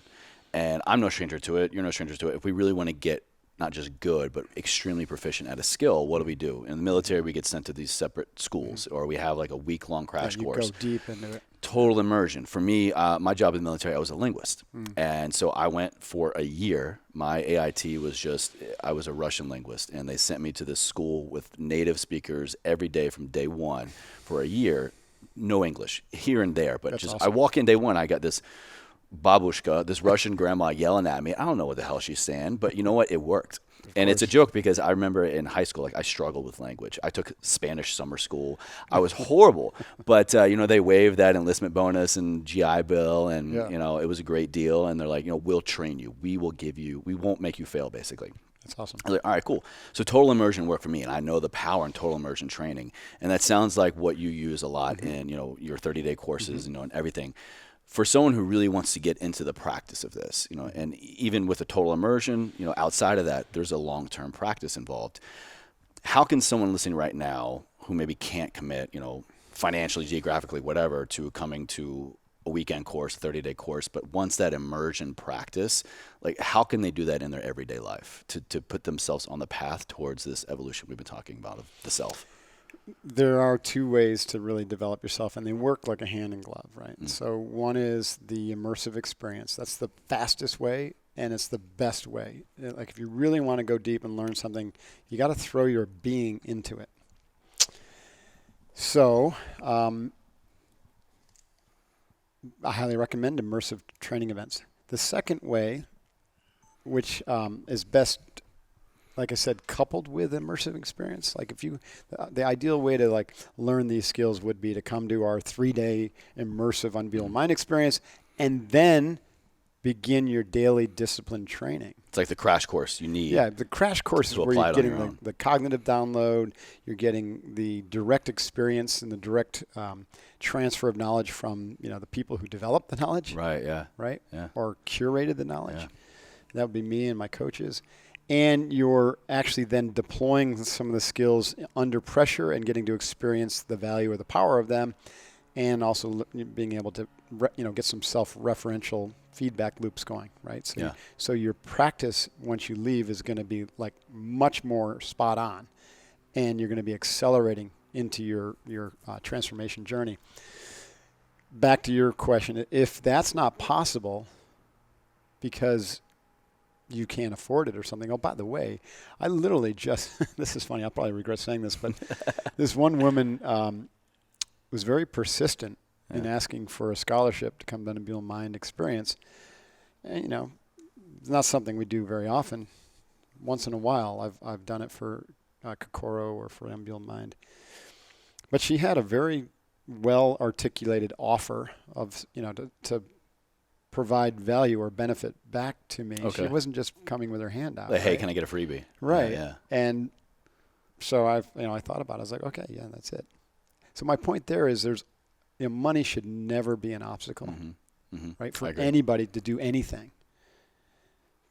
And I'm no stranger to it. You're no stranger to it. If we really want to get not just good, but extremely proficient at a skill, what do? In the military, we get sent to these separate schools, or we have like a week-long crash course. You go deep into it. Total immersion. For me, my job in the military, I was a linguist. And so I went for a year. My AIT was I was a Russian linguist, and they sent me to this school with native speakers every day from day one for a year. No English, here and there. But That's awesome. I walk in day one, I got this babushka, this Russian grandma yelling at me. I don't know what the hell she's saying, but you know what? It worked. And it's a joke because I remember in high school, I struggled with language. I took Spanish summer school. I was horrible. But, they waived that enlistment bonus and GI Bill, and, it was a great deal. And they're like, we'll train you. We won't make you fail, basically. That's awesome. I was like, all right, cool. So total immersion worked for me, and I know the power in total immersion training. And that sounds like what you use a lot in, your 30-day courses, and everything. For someone who really wants to get into the practice of this, and even with a total immersion, outside of that, there's a long-term practice involved. How can someone listening right now who maybe can't commit, financially, geographically, whatever, to coming to a weekend course, 30-day course, but once that immersion practice, how can they do that in their everyday life to put themselves on the path towards this evolution we've been talking about of the self? There are two ways to really develop yourself, and they work like a hand in glove, right? So one is the immersive experience. That's the fastest way, and it's the best way. Like if you really want to go deep and learn something, you got to throw your being into it. So I highly recommend immersive training events. The second way, which is best, like I said, coupled with immersive experience. Like the ideal way to learn these skills would be to come to our 3-day immersive Unbeatable Mind experience and then begin your daily discipline training. It's like the crash course you need. Yeah, the crash course is where you're getting the cognitive download, you're getting the direct experience and the direct transfer of knowledge from the people who developed the knowledge. Right, yeah. Right? Yeah. Or curated the knowledge. Yeah. That would be me and my coaches. And you're actually then deploying some of the skills under pressure and getting to experience the value or the power of them and also being able to get some self-referential feedback loops going, right? So, so your practice once you leave is going to be like much more spot on, and you're going to be accelerating into your transformation journey. Back to your question, if that's not possible because you can't afford it or something. Oh, by the way, I literally just, this is funny, I'll probably regret saying this, but this one woman was very persistent in asking for a scholarship to come to Unbeatable Mind experience. And, it's not something we do very often. Once in a while, I've done it for Kokoro or for Unbeatable Mind. But she had a very well-articulated offer of, to provide value or benefit back to me. Okay. She wasn't just coming with her hand out. Like, hey, can I get a freebie? Right. Yeah. And so I thought about it. I was like, okay, yeah, that's it. So my point there is money should never be an obstacle, right? For anybody to do anything.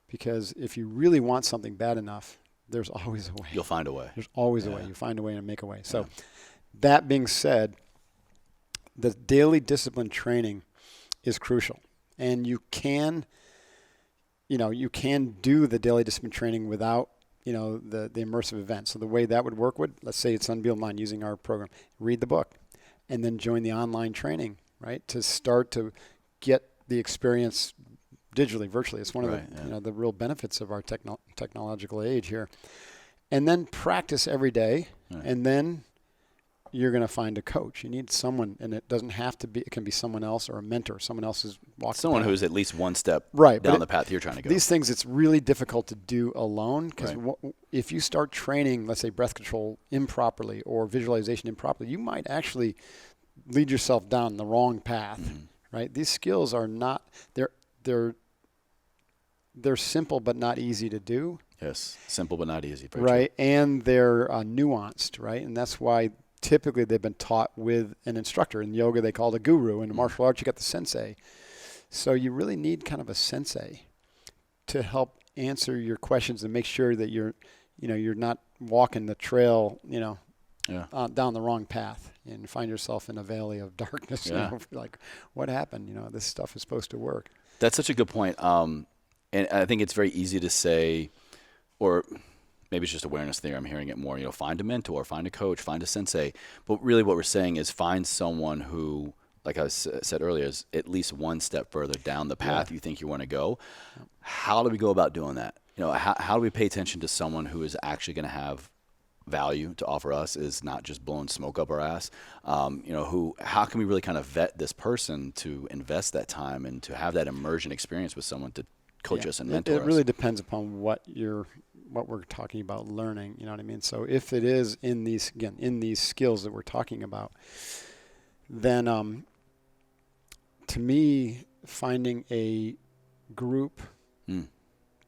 Because if you really want something bad enough, there's always a way. You'll find a way. There's always a way. You find a way and make a way. So that being said, the daily discipline training is crucial. And you can do the daily discipline training without, the immersive event. So the way that would work let's say it's Unbeatable Mind using our program, read the book and then join the online training, right? To start to get the experience digitally, virtually. It's one of the real benefits of our technological age here. And then practice every day. Right. And then you're going to find a coach. You need someone, and it doesn't have to be, it can be someone else or a mentor. Someone else is walking. Someone who's at least one step down the path you're trying to go. These things, it's really difficult to do alone because if you start training, let's say breath control improperly or visualization improperly, you might actually lead yourself down the wrong path, right? These skills are not, they're simple but not easy to do. Yes, simple but not easy. Right, and they're nuanced, right? And that's why typically they've been taught with an instructor. In yoga, they call it a guru. In martial arts, you got the sensei. So you really need kind of a sensei to help answer your questions and make sure that you're not walking the trail, down the wrong path and find yourself in a valley of darkness. Like, what happened? This stuff is supposed to work. That's such a good point. And I think it's very easy to say, or maybe it's just awareness there. I'm hearing it more. Find a mentor, find a coach, find a sensei. But really what we're saying is find someone who, like I said earlier, is at least one step further down the path you think you want to go. How do we go about doing that? How do we pay attention to someone who is actually going to have value to offer us, is not just blowing smoke up our ass? How can we really kind of vet this person to invest that time and to have that immersion experience with someone to coach us and mentor us? It really depends upon what we're talking about learning, you know what I mean? So if it is in these skills that we're talking about, then to me, finding a group,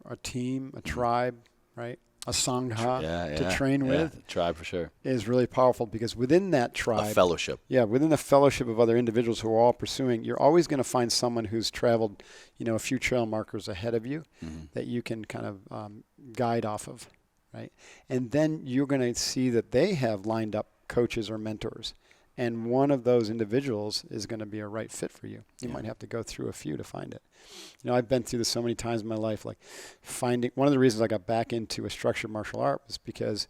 a team, a tribe, right? A sangha to train with. Tribe for sure. Is really powerful because within that tribe. A fellowship. Yeah, within the fellowship of other individuals who are all pursuing, you're always going to find someone who's traveled, a few trail markers ahead of you that you can kind of guide off of, right? And then you're going to see that they have lined up coaches or mentors. And one of those individuals is going to be a right fit for you. You might have to go through a few to find it. I've been through this so many times in my life, like finding, one of the reasons I got back into a structured martial art was because,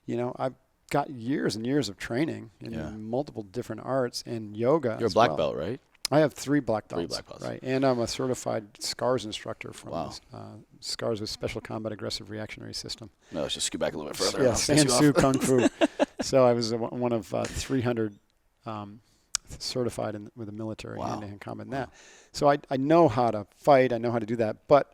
I've got years and years of training in multiple different arts and yoga. You're a black belt, right? I have 3 black belts. 3 black belts. Right. And I'm a certified SCARS instructor from SCARS with Special Combat Aggressive Reactionary System. No, let's just scoot back a little bit further. Yeah, Sansu Kung Fu. So I was one of 300 certified with the military hand-to-hand combat in that. So I know how to fight. I know how to do that. But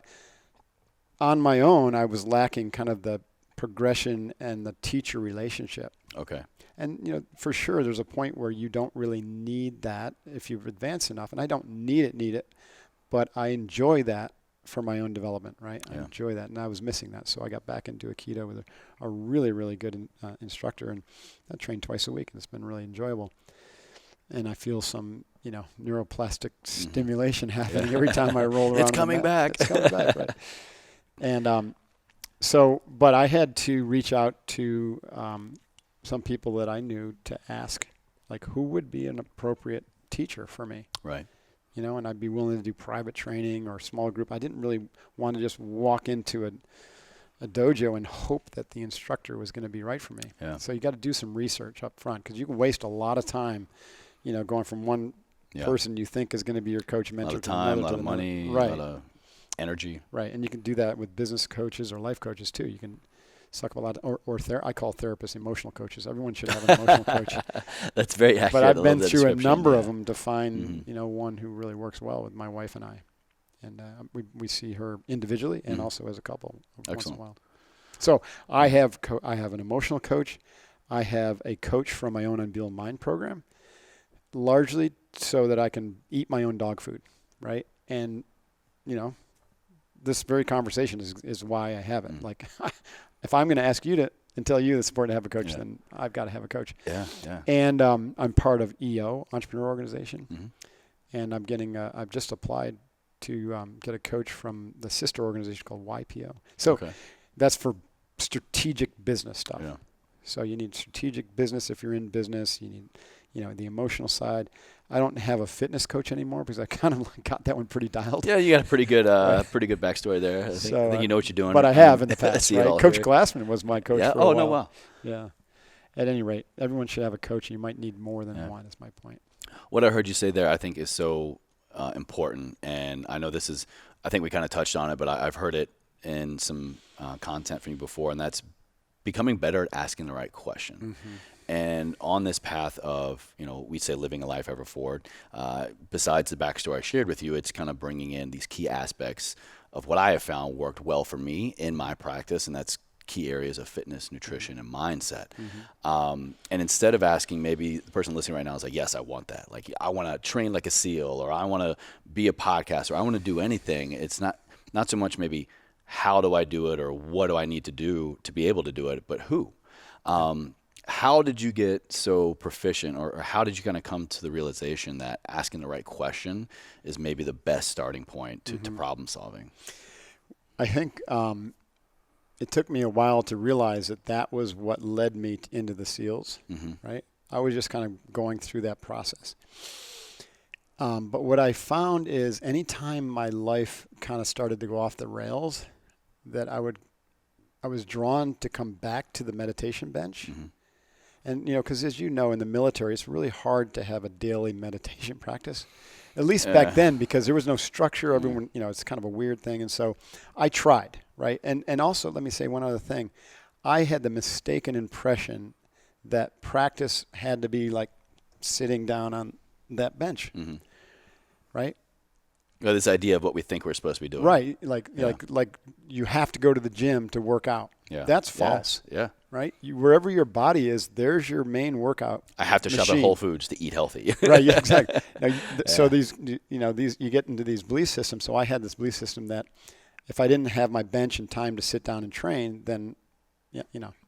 on my own, I was lacking kind of the progression and the teacher relationship. Okay. And, for sure, there's a point where you don't really need that if you've advanced enough. And I don't need it, but I enjoy that for my own development, right? I enjoy that. And I was missing that. So I got back into Aikido with a really, really good instructor. And I train twice a week, and it's been really enjoyable. And I feel some, neuroplastic stimulation happening every time I roll around. It's coming back. It's coming back, right? And but I had to reach out to some people that I knew to ask, like, who would be an appropriate teacher for me. Right. You know, and I'd be willing to do private training or small group. I didn't really want to just walk into a dojo and hope that the instructor was going to be right for me. Yeah. So you got to do some research up front, because you can waste a lot of time, you know, going from one person you think is going to be your coach, mentor, a lot of time, to a lot of money, right. a lot of energy. Right, and you can do that with business coaches or life coaches too. You can suck up a lot, I call therapists emotional coaches. Everyone should have an emotional coach. That's very accurate. But I've been through a number of them. them to find, you know, one who really works well with my wife and I. And we see her individually and also as a couple once in a while. So I have an emotional coach. I have a coach from my own Unbeatable Mind program, largely so that I can eat my own dog food, right? And, you know, this very conversation is why I have it. Like, if I'm going to ask you to and tell you it's important to have a coach, then I've got to have a coach. Yeah, yeah. And I'm part of EO, Entrepreneurial Organization, and I've just applied to get a coach from the sister organization called YPO. So that's for strategic business stuff. Yeah. So you need strategic business if you're in business. You need, you know, the emotional side. I don't have a fitness coach anymore because I kind of got that one pretty dialed. Yeah, you got a pretty good backstory there. I think you know what you're doing. But I have in the past. Right? Coach here. Glassman was my coach for a while. No, wow. Yeah. At any rate, everyone should have a coach. You might need more than one, is my point. What I heard you say there, I think, is so important. And I know I think we kind of touched on it, but I've heard it in some content from you before, and that's becoming better at asking the right question. And on this path of, you know, we say living a life ever forward, besides the backstory I shared with you, it's kind of bringing in these key aspects of what I have found worked well for me in my practice, and that's key areas of fitness, nutrition, and mindset. And instead of asking, maybe the person listening right now is like, yes, I want that. Like, I want to train like a SEAL, or I want to be a podcaster, or I want to do anything. It's not so much maybe how do I do it or what do I need to do to be able to do it, but who. How did you get so proficient, or how did you kind of come to the realization that asking the right question is maybe the best starting point to problem solving? I think it took me a while to realize that was what led me into the SEALs, right? I was just kind of going through that process. But what I found is anytime my life kind of started to go off the rails, that I was drawn to come back to the meditation bench. And, you know, because as you know, in the military, it's really hard to have a daily meditation practice, at least back then, because there was no structure. Everyone, you know, it's kind of a weird thing. And so I tried, right? And also, let me say one other thing. I had the mistaken impression that practice had to be like sitting down on that bench, right? Well, this idea of what we think we're supposed to be doing. Right. Like you have to go to the gym to work out. Yeah. That's false. Yeah. Right? Wherever your body is, there's your main workout. I have to shop at Whole Foods to eat healthy. Right, yeah, exactly. Now, so you get into these belief systems. So I had this belief system that if I didn't have my bench and time to sit down and train, then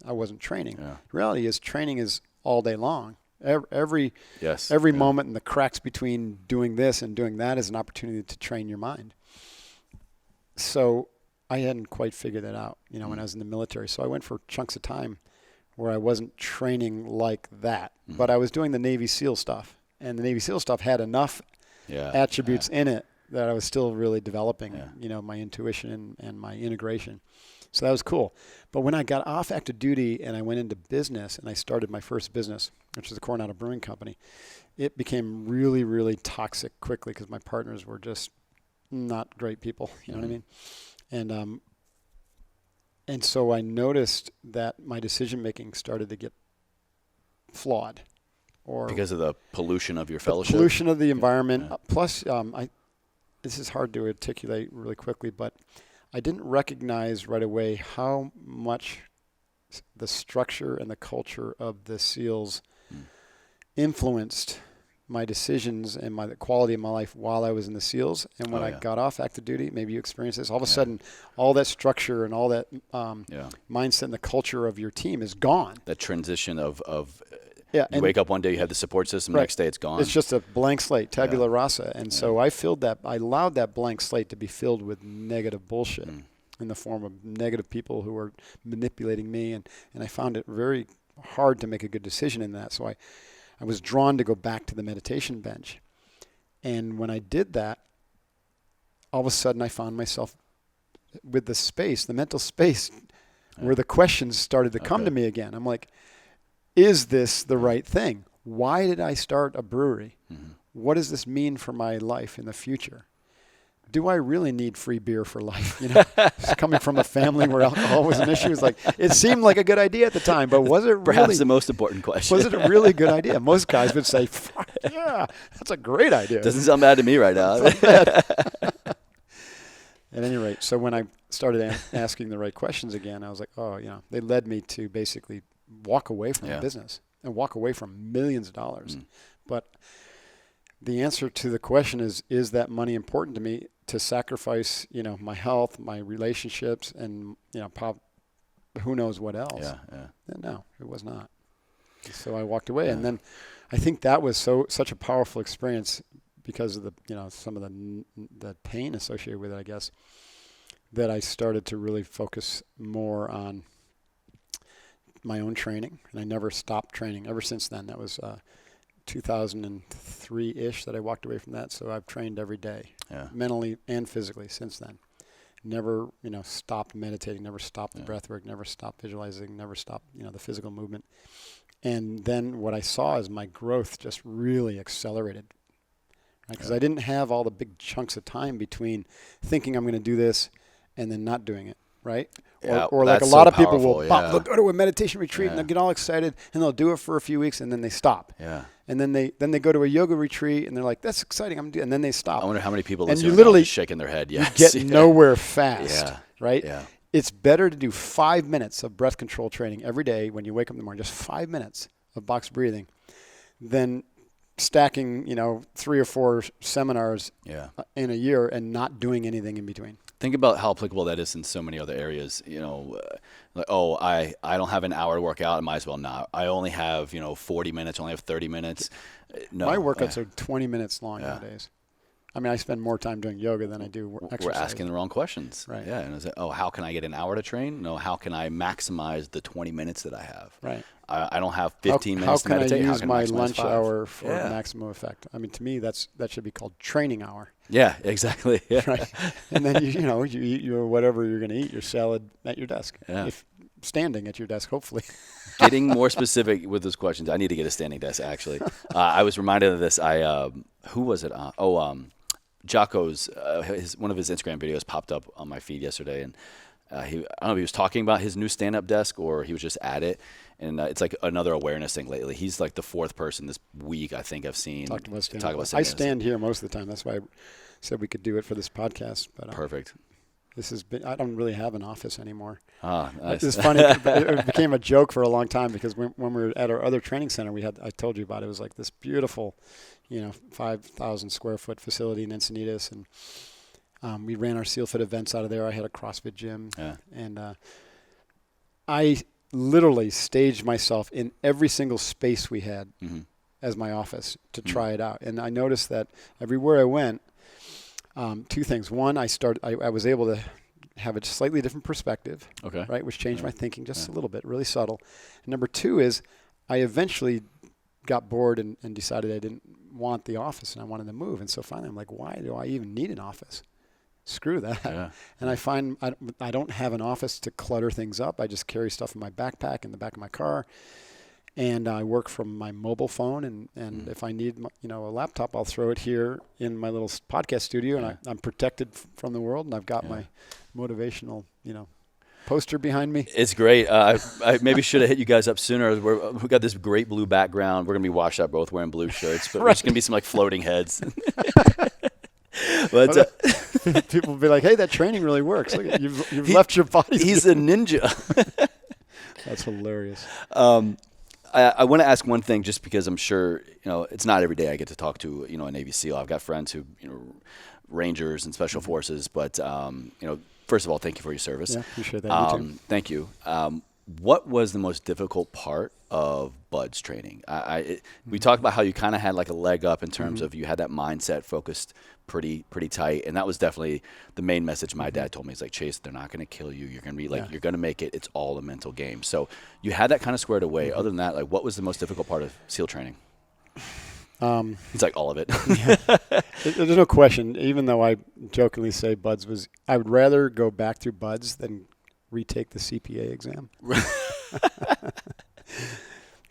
I wasn't training. Yeah. The reality is training is all day long. Every Yes. moment in the cracks between doing this and doing that is an opportunity to train your mind. So I hadn't quite figured that out, when I was in the military. So I went for chunks of time where I wasn't training like that, but I was doing the Navy SEAL stuff, and the Navy SEAL stuff had enough attributes in it that I was still really developing, my intuition and my integration. So that was cool. But when I got off active duty and I went into business and I started my first business, which was the Coronado Brewing Company, it became really, really toxic quickly because my partners were just not great people. You know what I mean? And so I noticed that my decision-making started to get flawed. Or because of the pollution of your fellowship? Pollution of the environment. Yeah. Plus, this is hard to articulate really quickly, but I didn't recognize right away how much the structure and the culture of the SEALs influenced my decisions and the quality of my life while I was in the SEALs. And when I got off active duty, maybe you experienced this, all of a sudden, all that structure and all that mindset and the culture of your team is gone. That transition of you wake up one day, you have the support system, the next day it's gone. It's just a blank slate, tabula rasa. And so I allowed that blank slate to be filled with negative bullshit in the form of negative people who were manipulating me. And I found it very hard to make a good decision in that. So I was drawn to go back to the meditation bench. And when I did that, all of a sudden I found myself with the space, the mental space, where the questions started to come to me again. I'm like, is this the right thing? Why did I start a brewery? What does this mean for my life in the future? Do I really need free beer for life? You know, coming from a family where alcohol was an issue, it's like, it seemed like a good idea at the time, but was it Perhaps really the most important question. Was it a really good idea? Most guys would say, fuck yeah, that's a great idea. Doesn't sound bad to me right now. At any rate, so when I started asking the right questions again, I was like, oh, you know, they led me to basically walk away from the business and walk away from millions of dollars. But the answer to the question is that money important to me to sacrifice, you know, my health, my relationships, and, you know, who knows what else? Yeah. And no, it was not. So I walked away. And then I think that was such a powerful experience because of the, you know, some of the pain associated with it, I guess, that I started to really focus more on my own training. And I never stopped training ever since then. That was 2003-ish that I walked away from that. So I've trained every day, mentally and physically since then. Never, you know, stopped meditating, never stopped the breath work, never stopped visualizing, never stopped, you know, the physical movement. And then what I saw is my growth just really accelerated. Because I didn't have all the big chunks of time between thinking I'm going to do this and then not doing it, right? Or like a lot of people will they'll go to a meditation retreat and they'll get all excited and they'll do it for a few weeks and then they stop. Yeah. And then they go to a yoga retreat and they're like, that's exciting, and then they stop. I wonder how many people and listening you literally are shaking their head. Yes. Get nowhere fast, right? Yeah. It's better to do 5 minutes of breath control training every day when you wake up in the morning, just 5 minutes of box breathing, than stacking, you know, 3 or 4 seminars in a year and not doing anything in between. Think about how applicable that is in so many other areas. You know, like, oh, I don't have an hour to work out. I might as well not. I only have, you know, 40 minutes. I only have 30 minutes. No. My workouts are 20 minutes long nowadays. I mean, I spend more time doing yoga than I do exercise. We're asking the wrong questions. Right. Yeah. And it's like, oh, how can I get an hour to train? No, how can I maximize the 20 minutes that I have? Right. I don't have 15 minutes to meditate. How can I use my lunch 5? hour for maximum effect? I mean, to me, that should be called training hour. Yeah, exactly. Yeah. Right. And then, you eat your whatever you're going to eat, your salad at your desk. Yeah. If standing at your desk, hopefully. Getting more specific with those questions. I need to get a standing desk, actually. I was reminded of this. Who was it? Jocko's, one of his Instagram videos popped up on my feed yesterday, and I don't know if he was talking about his new stand-up desk or he was just at it, and it's like another awareness thing lately. He's like the 4th person this week I think I've seen talk about stand-up. I stand here most of the time. That's why I said we could do it for this podcast. But perfect. I don't really have an office anymore. Nice. It's funny. It became a joke for a long time because when we were at our other training center, I told you about it. It was like this beautiful, 5,000 square foot facility in Encinitas, and we ran our Seal Fit events out of there. I had a CrossFit gym, and I literally staged myself in every single space we had as my office to try it out. And I noticed that everywhere I went, 2 things. One, I was able to have a slightly different perspective, right, which changed my thinking just a little bit, really subtle. And number 2 is I eventually got bored and decided I didn't want the office and I wanted to move. And so finally I'm like, why do I even need an office? Screw that. Yeah. And I find I don't have an office to clutter things up. I just carry stuff in my backpack in the back of my car. And I work from my mobile phone, and if I need a laptop, I'll throw it here in my little podcast studio, and I'm protected from the world, and I've got my motivational, poster behind me. It's great. I maybe should have hit you guys up sooner. We've got this great blue background. We're going to be washed up both wearing blue shirts, but there's going to be some like floating heads. But people will be like, hey, that training really works. Look, you've left your body. He's a ninja. That's hilarious. I want to ask one thing, just because I'm sure, it's not every day I get to talk to, a Navy SEAL. I've got friends who, Rangers and Special Forces, but, first of all, thank you for your service. Yeah, appreciate that. You too. Thank you. What was the most difficult part of Bud's training? We talked about how you kind of had like a leg up in terms of you had that mindset focused pretty tight, and that was definitely the main message my dad told me. He's like, Chase, they're not going to kill you. You're going to be like, you're going to make it. It's all a mental game. So you had that kind of squared away. Other than that, like, what was the most difficult part of SEAL training? It's like all of it. There's no question. Even though I jokingly say Buds was, I would rather go back through Buds than retake the CPA exam.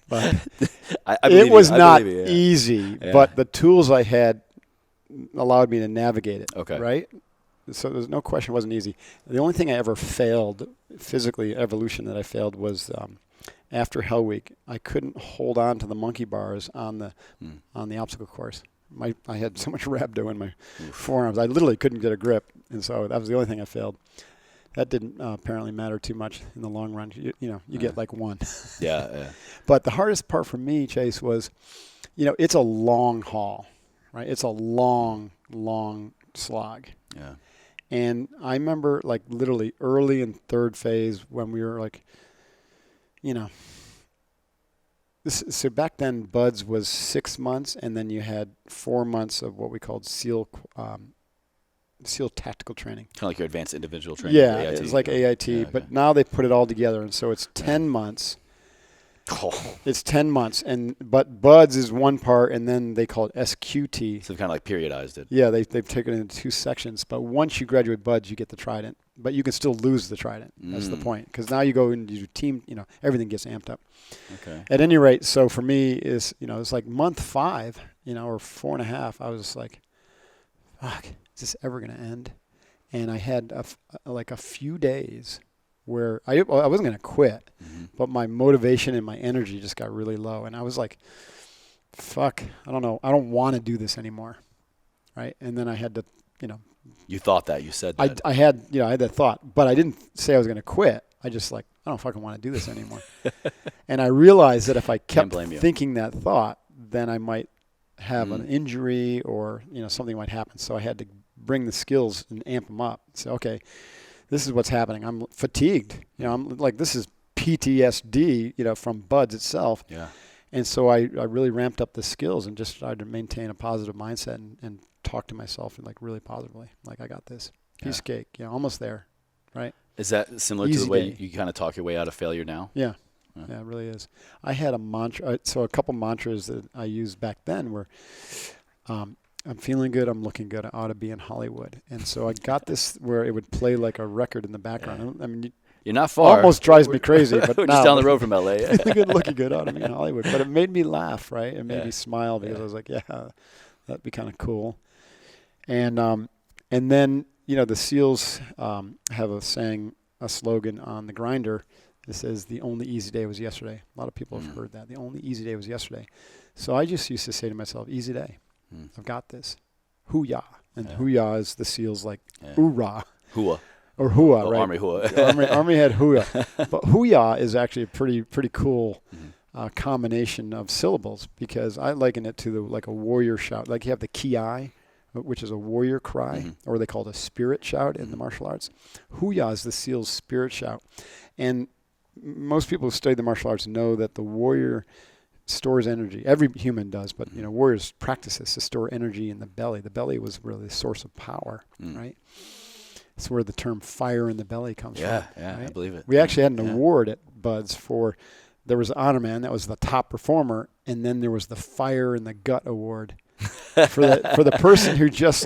But it was not easy. Yeah. But the tools I had allowed me to navigate it. Okay. Right? So there's no question it wasn't easy. The only thing I ever failed, physically, evolution that I failed was after Hell Week, I couldn't hold on to the monkey bars on the obstacle course. I had so much rhabdo in my forearms. I literally couldn't get a grip. And so that was the only thing I failed. That didn't apparently matter too much in the long run. You get like one. Yeah. But the hardest part for me, Chase, was, it's a long haul, right? It's a long, long slog. Yeah. And I remember like literally early in third phase when we were like, so back then Buds was 6 months, and then you had 4 months of what we called SEAL tactical training. Kind of like your advanced individual training. Yeah, it's like AIT, yeah, okay. But now they put it all together, and so it's 10 months. Oh. It's 10 months, but Buds is one part, and then they call it SQT. So they've kind of like periodized it. Yeah, they've taken it into 2 sections. But once you graduate Buds, you get the Trident. But you can still lose the Trident. That's the point. Because now you go and you do team, everything gets amped up. Okay. At any rate, so for me, it's like month 5, or 4.5, I was just like, fuck, is this ever going to end? And I had a few days where I wasn't going to quit, but my motivation and my energy just got really low. And I was like, fuck, I don't know. I don't want to do this anymore. Right. And then I had to, You thought that. You said that. I had that thought, but I didn't say I was going to quit. I just I don't fucking want to do this anymore. And I realized that if I kept thinking that thought, then I might have an injury or, something might happen. So I had to bring the skills and amp them up. So, okay, this is what's happening. I'm fatigued. I'm like, this is PTSD, from Buds itself. Yeah. And so I really ramped up the skills and just tried to maintain a positive mindset and talk to myself and really positively. Like, I got this. Piece of cake. Almost there. Right. Is that similar to the way you kind of talk your way out of failure now? Yeah. Yeah, it really is. I had a mantra. So a couple mantras that I used back then were, I'm feeling good, I'm looking good, I ought to be in Hollywood. And so I got this where it would play like a record in the background. Yeah. I mean, you're not far. Almost drives me crazy. But we're just down the road from LA. Feeling good, looking good, ought to be in Hollywood. But it made me laugh, right? It made me smile because I was like, that'd be kind of cool. And then, the SEALs have a slogan on the grinder. It says, the only easy day was yesterday. A lot of people have heard that. The only easy day was yesterday. So I just used to say to myself, easy day. I've got this. Hoo-yah. And hoo-yah is the SEALs oorah. Hooah. Or hooah, right? Army hooah. Army had hooah. But hoo-yah is actually a pretty cool combination of syllables because I liken it to a warrior shout. Like you have the ki, which is a warrior cry, or they call it a spirit shout in the martial arts. Hoo-yah is the SEAL's spirit shout. And most people who study the martial arts know that the warrior stores energy. Every human does, but warriors practice this to store energy in the belly. The belly was really the source of power, right? It's where the term fire in the belly comes from. Yeah, right? I believe it. We actually had an award at Buds there was Honor Man, that was the top performer, and then there was the Fire in the Gut Award. for the person who just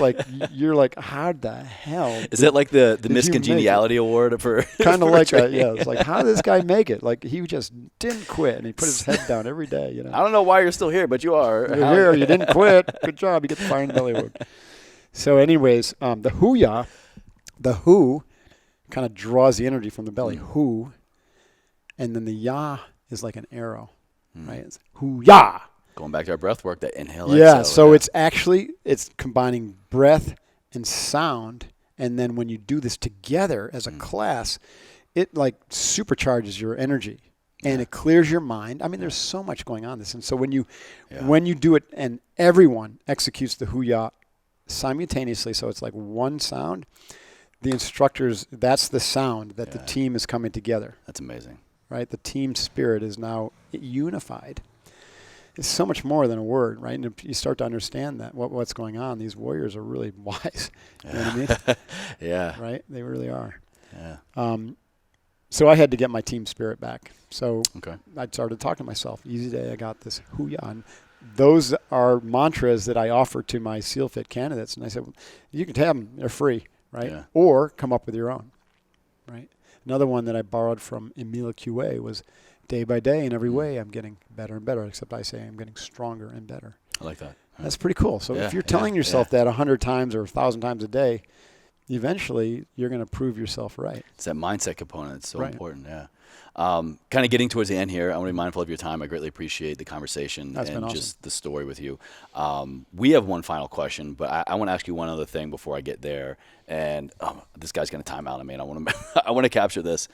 you're like, how the hell? Is that like the miscongeniality award for? Kind of like that, yeah. It's like, how did this guy make it? Like he just didn't quit and he put his head down every day. I don't know why you're still here, but you are. You're here. You didn't quit. Good job. You get the Fire in the Belly award. So, anyways, the hoo-yah, the who, kind of draws the energy from the belly. Who, and then the yah is like an arrow, right? It's hoo-yah. Going back to our breath work, that inhale, yeah, exhale. So it's combining breath and sound, and then when you do this together as a class, it supercharges your energy and it clears your mind. I mean, there's so much going on this, and so when you do it and everyone executes the hoo-yah simultaneously, so it's like one sound. The instructors, that's the sound that the team is coming together. That's amazing, right? The team spirit is now unified. It's so much more than a word, right? And you start to understand that what's going on. These warriors are really wise. You know what I mean? Yeah. Right? They really are. Yeah. So I had to get my team spirit back. So I started talking to myself. Easy day, I got this. Hoo-yah. And those are mantras that I offer to my SEAL Fit candidates. And I said, well, you can have them. They're free, right? Yeah. Or come up with your own, right? Another one that I borrowed from Emile Coué was day by day in every way I'm getting better and better, except I say I'm getting stronger and better. I like that. That's pretty cool. So if you're telling yourself that 100 times or 1,000 times a day, eventually you're going to prove yourself right. It's that mindset component. It's so important. Yeah. Kind of getting towards the end here. I want to be mindful of your time. I greatly appreciate the conversation and awesome. just the story with you. We have one final question, but I want to ask you one other thing before I get there. And this guy's going to time out on me, and I want to capture this.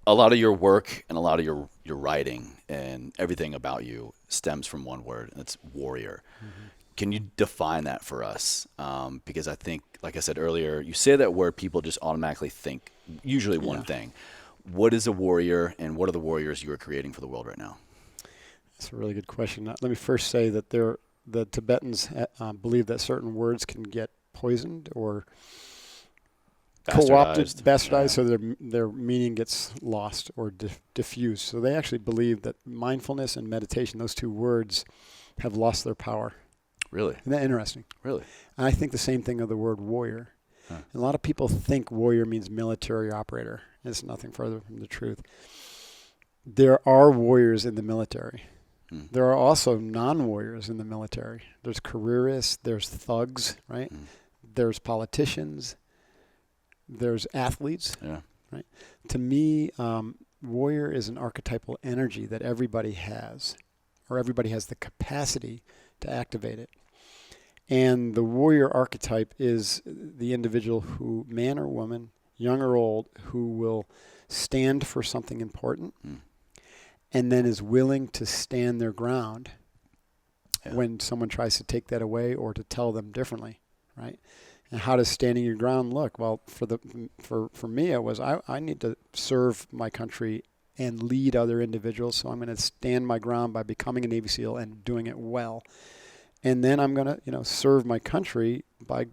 A lot of your work and a lot of your writing and everything about you stems from one word, and it's warrior. Mm-hmm. Can you define that for us? Because I think, like I said earlier, you say that word, people just automatically think usually one thing. What is a warrior, and what are the warriors you are creating for the world right now? That's a really good question. Let me first say that the Tibetans believe that certain words can get poisoned or bastardized, so their meaning gets lost or diffused. So they actually believe that mindfulness and meditation, those two words, have lost their power. Really? Isn't that interesting? Really? And I think the same thing of the word warrior. Huh. A lot of people think warrior means military operator. It's nothing further from the truth. There are warriors in the military. There are also non-warriors in the military. There's careerists, there's thugs, right? There's politicians. There's athletes, right? To me, warrior is an archetypal energy that everybody has, or everybody has the capacity to activate it. And the warrior archetype is the individual who, man or woman, young or old, who will stand for something important and then is willing to stand their ground when someone tries to take that away or to tell them differently, right? And how does standing your ground look? Well, for me, it was I need to serve my country and lead other individuals. So I'm going to stand my ground by becoming a Navy SEAL and doing it well. And then I'm going to, serve my country by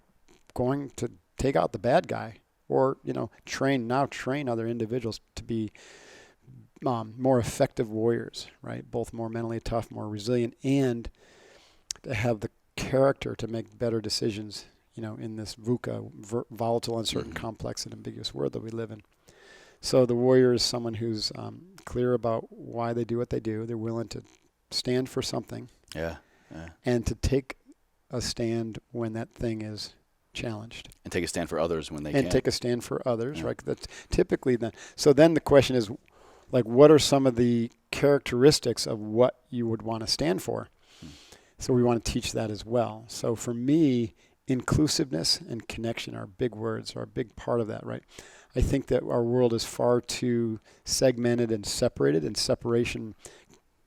going to take out the bad guy, or train other individuals to be more effective warriors, right? Both more mentally tough, more resilient, and to have the character to make better decisions. In this VUCA, volatile, uncertain, complex, and ambiguous world that we live in. So the warrior is someone who's clear about why they do what they do. They're willing to stand for something. And to take a stand when that thing is challenged. And take a stand for others when they can. And take a stand for others, right? That's typically then. So then the question is, what are some of the characteristics of what you would want to stand for? So we want to teach that as well. So for me, inclusiveness and connection are big words, are a big part of that, right? I think that our world is far too segmented and separated, and separation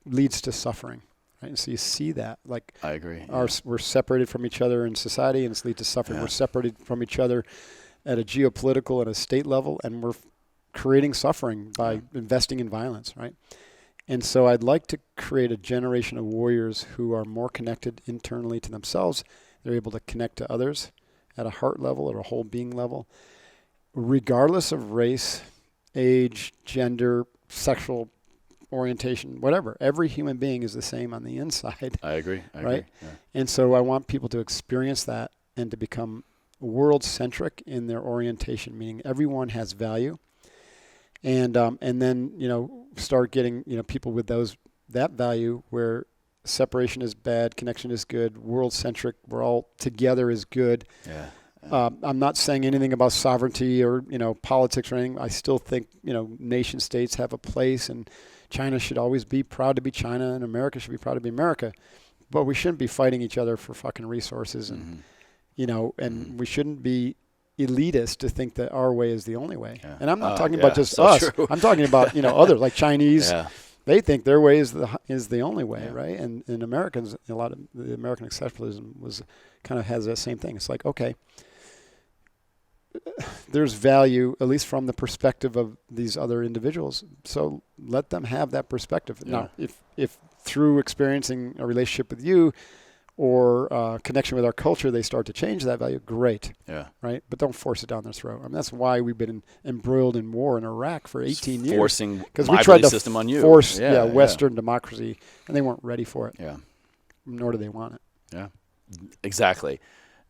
leads to suffering, right? And so you see that, I agree. We're separated from each other in society, and it's lead to suffering. We're separated from each other at a geopolitical and a state level, and we're creating suffering by investing in violence, right? And so I'd like to create a generation of warriors who are more connected internally to themselves. They're able to connect to others at a heart level or a whole being level, regardless of race, age, gender, sexual orientation, whatever. Every human being is the same on the inside. I agree. Right? Yeah. And so I want people to experience that and to become world-centric in their orientation, meaning everyone has value. And then, start getting, people with that value where separation is bad, connection is good, world-centric, we're all together is good. I'm not saying anything about sovereignty or, politics or anything. I still think, nation states have a place, and China should always be proud to be China, and America should be proud to be America. But we shouldn't be fighting each other for fucking resources, and, and we shouldn't be elitist to think that our way is the only way. And I'm not talking about just us. True. I'm talking about, others like Chinese. They think their way is the only way, right? And Americans, a lot of the American exceptionalism has that same thing. It's like, okay, there's value, at least from the perspective of these other individuals. So let them have that perspective. Now, if through experiencing a relationship with you or connection with our culture, they start to change that value, great. Yeah. Right? But don't force it down their throat. I mean, that's why we've been embroiled in war in Iraq for 18 years. Forcing we tried to system on you. Force Western democracy, and they weren't ready for it. Yeah. Nor do they want it. Yeah. Exactly.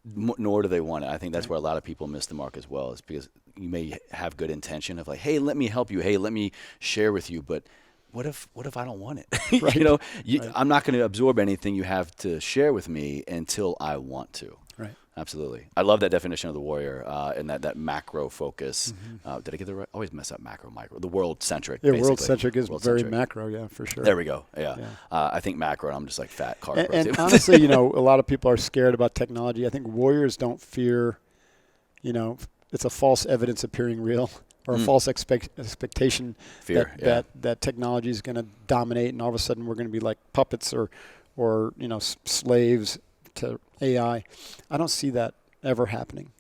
Nor do they want it. I think that's where a lot of people miss the mark as well, is because you may have good intention of like, hey, let me help you. Hey, let me share with you. But what if I don't want it? Right. Right. I'm not going to absorb anything you have to share with me until I want to. Right. Absolutely. I love that definition of the warrior and that macro focus. Did I get the right? I always mess up macro, micro. The world-centric, Yeah, basically. world-centric is World-centric. very macro, yeah, for sure. There we go. Yeah. I think macro, and I'm just like fat car. And honestly, a lot of people are scared about technology. I think warriors don't fear, it's a false evidence appearing real, or a false expectation Fear, that technology is going to dominate, and all of a sudden we're going to be like puppets or slaves to AI. I don't see that ever happening.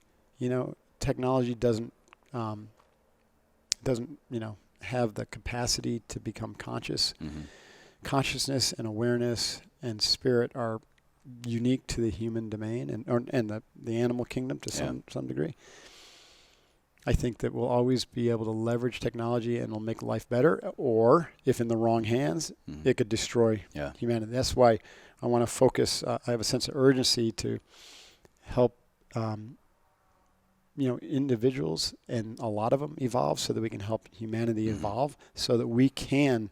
Technology doesn't have the capacity to become conscious. Consciousness and awareness and spirit are unique to the human domain and the animal kingdom to some degree. I think that we'll always be able to leverage technology and it'll make life better, or if in the wrong hands, it could destroy humanity. That's why I want to focus. I have a sense of urgency to help, individuals, and a lot of them evolve, so that we can help humanity evolve, so that we can,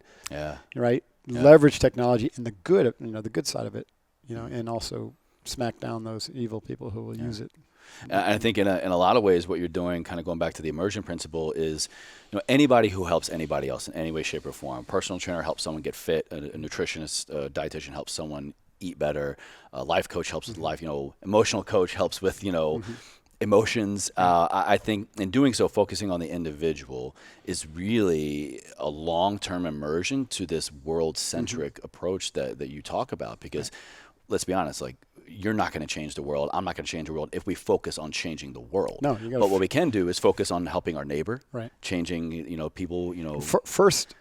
leverage technology and the good side of it, and also smack down those evil people who will use it. And I think in a lot of ways, what you're doing, kind of going back to the immersion principle, is anybody who helps anybody else in any way, shape, or form. A personal trainer helps someone get fit. A nutritionist, a dietitian helps someone eat better. A life coach helps with life. Emotional coach helps with emotions. I think in doing so, focusing on the individual is really a long-term immersion to this world-centric approach that you talk about. Because let's be honest, like, you're not going to change the world. I'm not going to change the world if we focus on changing the world. No, but what we can do is focus on helping our neighbor, changing, people, First,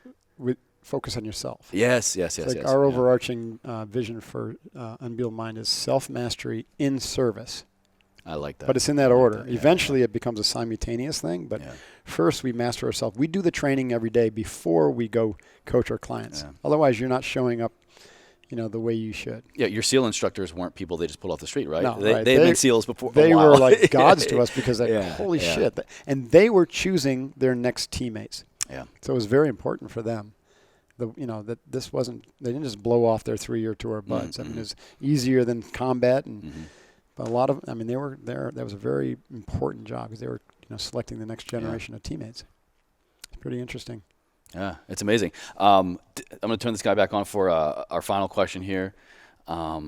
focus on yourself. Yes. Our overarching vision for Unbeatable Mind is self-mastery in service. I like that. But it's in that order. Eventually, it becomes a simultaneous thing. But first, we master ourselves. We do the training every day before we go coach our clients. Otherwise, you're not showing up the way you should. Yeah, your SEAL instructors weren't people they just pulled off the street, right? No, they've been SEALs before. They were like gods to us because holy shit. And they were choosing their next teammates. Yeah. So it was very important for them. That this wasn't, they didn't just blow off their 3-year tour buds. I mean, it was easier than combat. But a lot of, they were there. That was a very important job because they were, selecting the next generation of teammates. It's pretty interesting. Yeah, it's amazing. I'm going to turn this guy back on for our final question here. I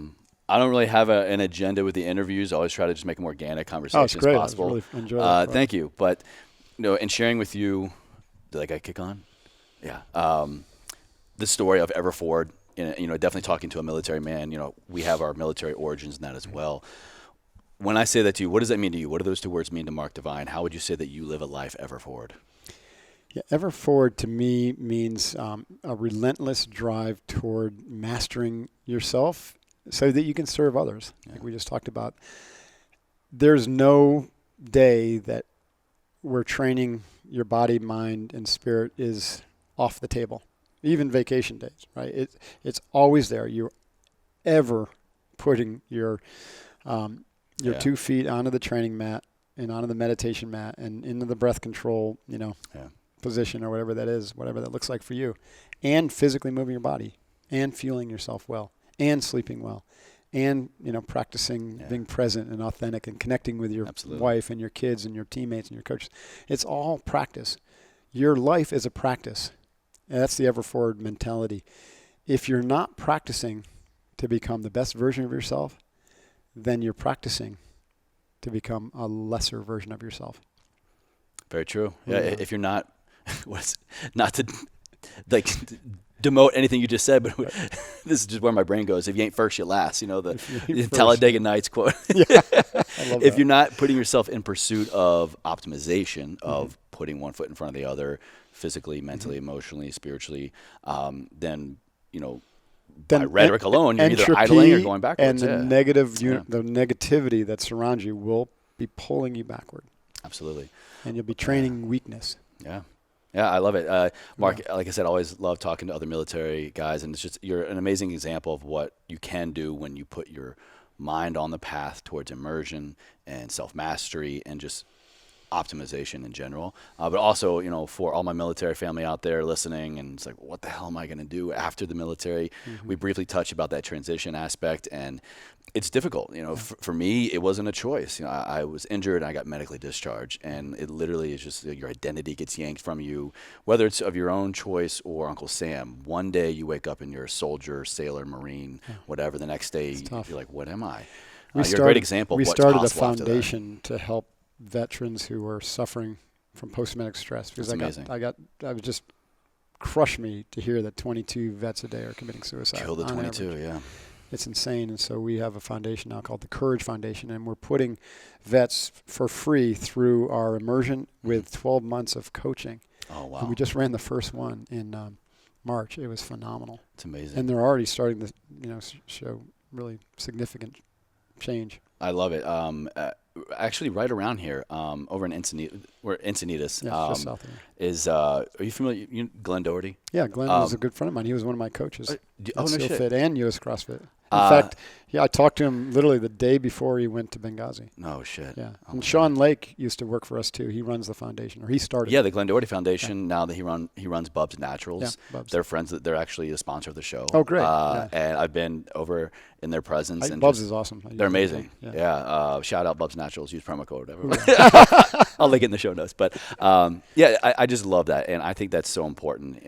don't really have an agenda with the interviews. I always try to just make them organic conversations as possible. Really enjoy that. Thank you. But, in sharing with you, did that guy kick on? Yeah. The story of Everford, definitely talking to a military man. We have our military origins in that as well. When I say that to you, what does that mean to you? What do those two words mean to Mark Devine? How would you say that you live a life Everford? Yeah, Everford to me means a relentless drive toward mastering yourself so that you can serve others, like we just talked about. There's no day that where training your body, mind, and spirit is off the table, even vacation days, right? It's always there. You're ever putting your 2 feet onto the training mat and onto the meditation mat and into the breath control, position or whatever that is, whatever that looks like for you, and physically moving your body and fueling yourself well and sleeping well and, practicing being present and authentic and connecting with your wife and your kids and your teammates and your coaches. It's all practice. Your life is a practice. And that's the Everford mentality. If you're not practicing to become the best version of yourself, then you're practicing to become a lesser version of yourself. Very true. Yeah, if you're not, not to demote anything you just said, but this is just where my brain goes. If you ain't first, you last. The Talladega Nights quote. I love If that. you're not putting yourself in pursuit of optimization, of putting one foot in front of the other, physically, mentally, emotionally, spiritually, then by rhetoric alone, you're either idling or going backwards. And the the negativity that surrounds you will be pulling you backward. Absolutely. And you'll be training weakness. Yeah. Yeah, I love it. Mark, like I said, I always love talking to other military guys, and you're an amazing example of what you can do when you put your mind on the path towards immersion and self-mastery and just optimization in general. But also, for all my military family out there listening, and it's like, what the hell am I going to do after the military? We briefly touched about that transition aspect, and it's difficult. For me, it wasn't a choice. I was injured and I got medically discharged, and it literally is just your identity gets yanked from you, whether it's of your own choice or Uncle Sam. One day you wake up and you're a soldier, sailor, Marine, whatever. The next day you're like, what am I? You're a great example of what's possible. We started a foundation to help veterans who are suffering from post-traumatic stress, because I was just crushed me to hear that 22 vets a day are committing suicide. Kill the 22, average. Yeah. It's insane. And so we have a foundation now called the Courage Foundation, and we're putting vets for free through our immersion with 12 months of coaching. Oh, wow. And we just ran the first one in March. It was phenomenal. It's amazing. And they're already starting to show really significant change. I love it. Actually, right around here, over in Encinitas, just south of is. Are you familiar? Glenn Doherty? Yeah, Glenn was a good friend of mine. He was one of my coaches. No shit. Fit and U.S. CrossFit. In fact, I talked to him literally the day before he went to Benghazi. No shit. Yeah. And Sean Lake used to work for us too. He runs the foundation, or he started. Yeah, the Glenn Doherty Foundation. Yeah. Now that he runs Bub's Naturals. Yeah, Bub's. They're friends. They're actually a sponsor of the show. Oh, great. And I've been over in their presence. And Bub's is awesome. They're amazing. Yeah. Shout out Bub's Naturals. Use promo code or whatever. I'll link it in the show notes. But I just love that, and I think that's so important.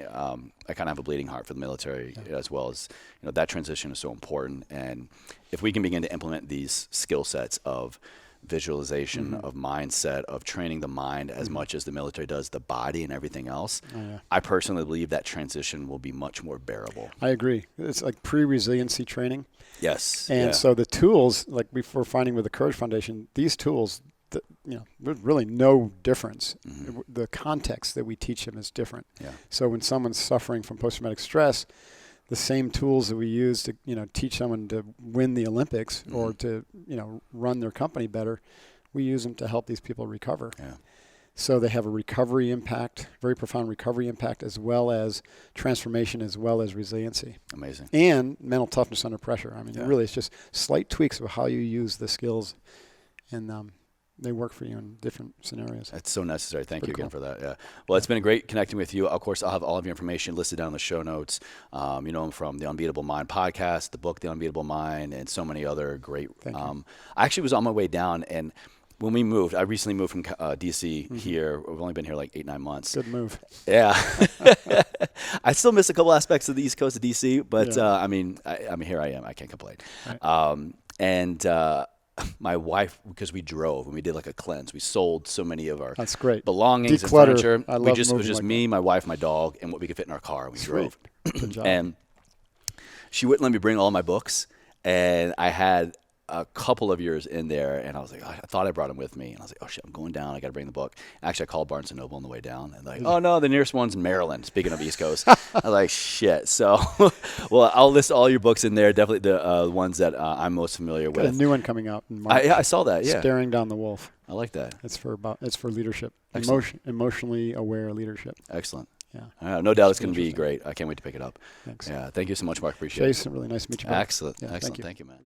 I kind of have a bleeding heart for the military, as well as that transition is so important. And if we can begin to implement these skill sets of visualization, of mindset, of training the mind as much as the military does the body and everything else, I personally believe that transition will be much more bearable. I agree. It's like pre-resiliency training. Yes. And so the tools, like we're finding with the Courage Foundation, these tools, there's really no difference. The context that we teach them is different. Yeah. So when someone's suffering from post-traumatic stress, the same tools that we use to teach someone to win the Olympics or to run their company better, we use them to help these people recover. Yeah. So they have a recovery impact, very profound recovery impact, as well as transformation, as well as resiliency. Amazing. And mental toughness under pressure. I mean, really, it's just slight tweaks of how you use the skills, and they work for you in different scenarios. That's so necessary. Thank you again for that. Yeah. Well, it's been great connecting with you. Of course, I'll have all of your information listed down in the show notes. From the Unbeatable Mind podcast, the book, The Unbeatable Mind, and so many other great. I actually was on my way down, and when we moved, I recently moved from D.C. here. We've only been here like 8-9 months. Good move. Yeah. I still miss a couple aspects of the East Coast of D.C., but here I am. I can't complain. Right. My wife, because we drove and we did like a cleanse, we sold so many of our belongings and furniture. It was just me, my wife, my dog, and what we could fit in our car. We drove. Good job. And she wouldn't let me bring all my books, and I had a couple of yours in there, and I was like, I thought I brought them with me, and I was like, oh shit, I'm going down, I got to bring the book. Actually, I called Barnes & Noble on the way down, and like, oh no, the nearest one's in Maryland, speaking of East Coast. I was like, shit. So, well, I'll list all your books in there, definitely the ones that I'm most familiar with. Got a new one coming out in March. I saw that, yeah. Staring Down the Wolf. I like that. It's for leadership. Emotionally aware leadership. Excellent. Yeah. No doubt it's going to be great. I can't wait to pick it up. Thanks. Yeah. Thank you so much, Mark. Appreciate it. Jason, really nice to meet you. Excellent. Yeah, Excellent. Thank you, man.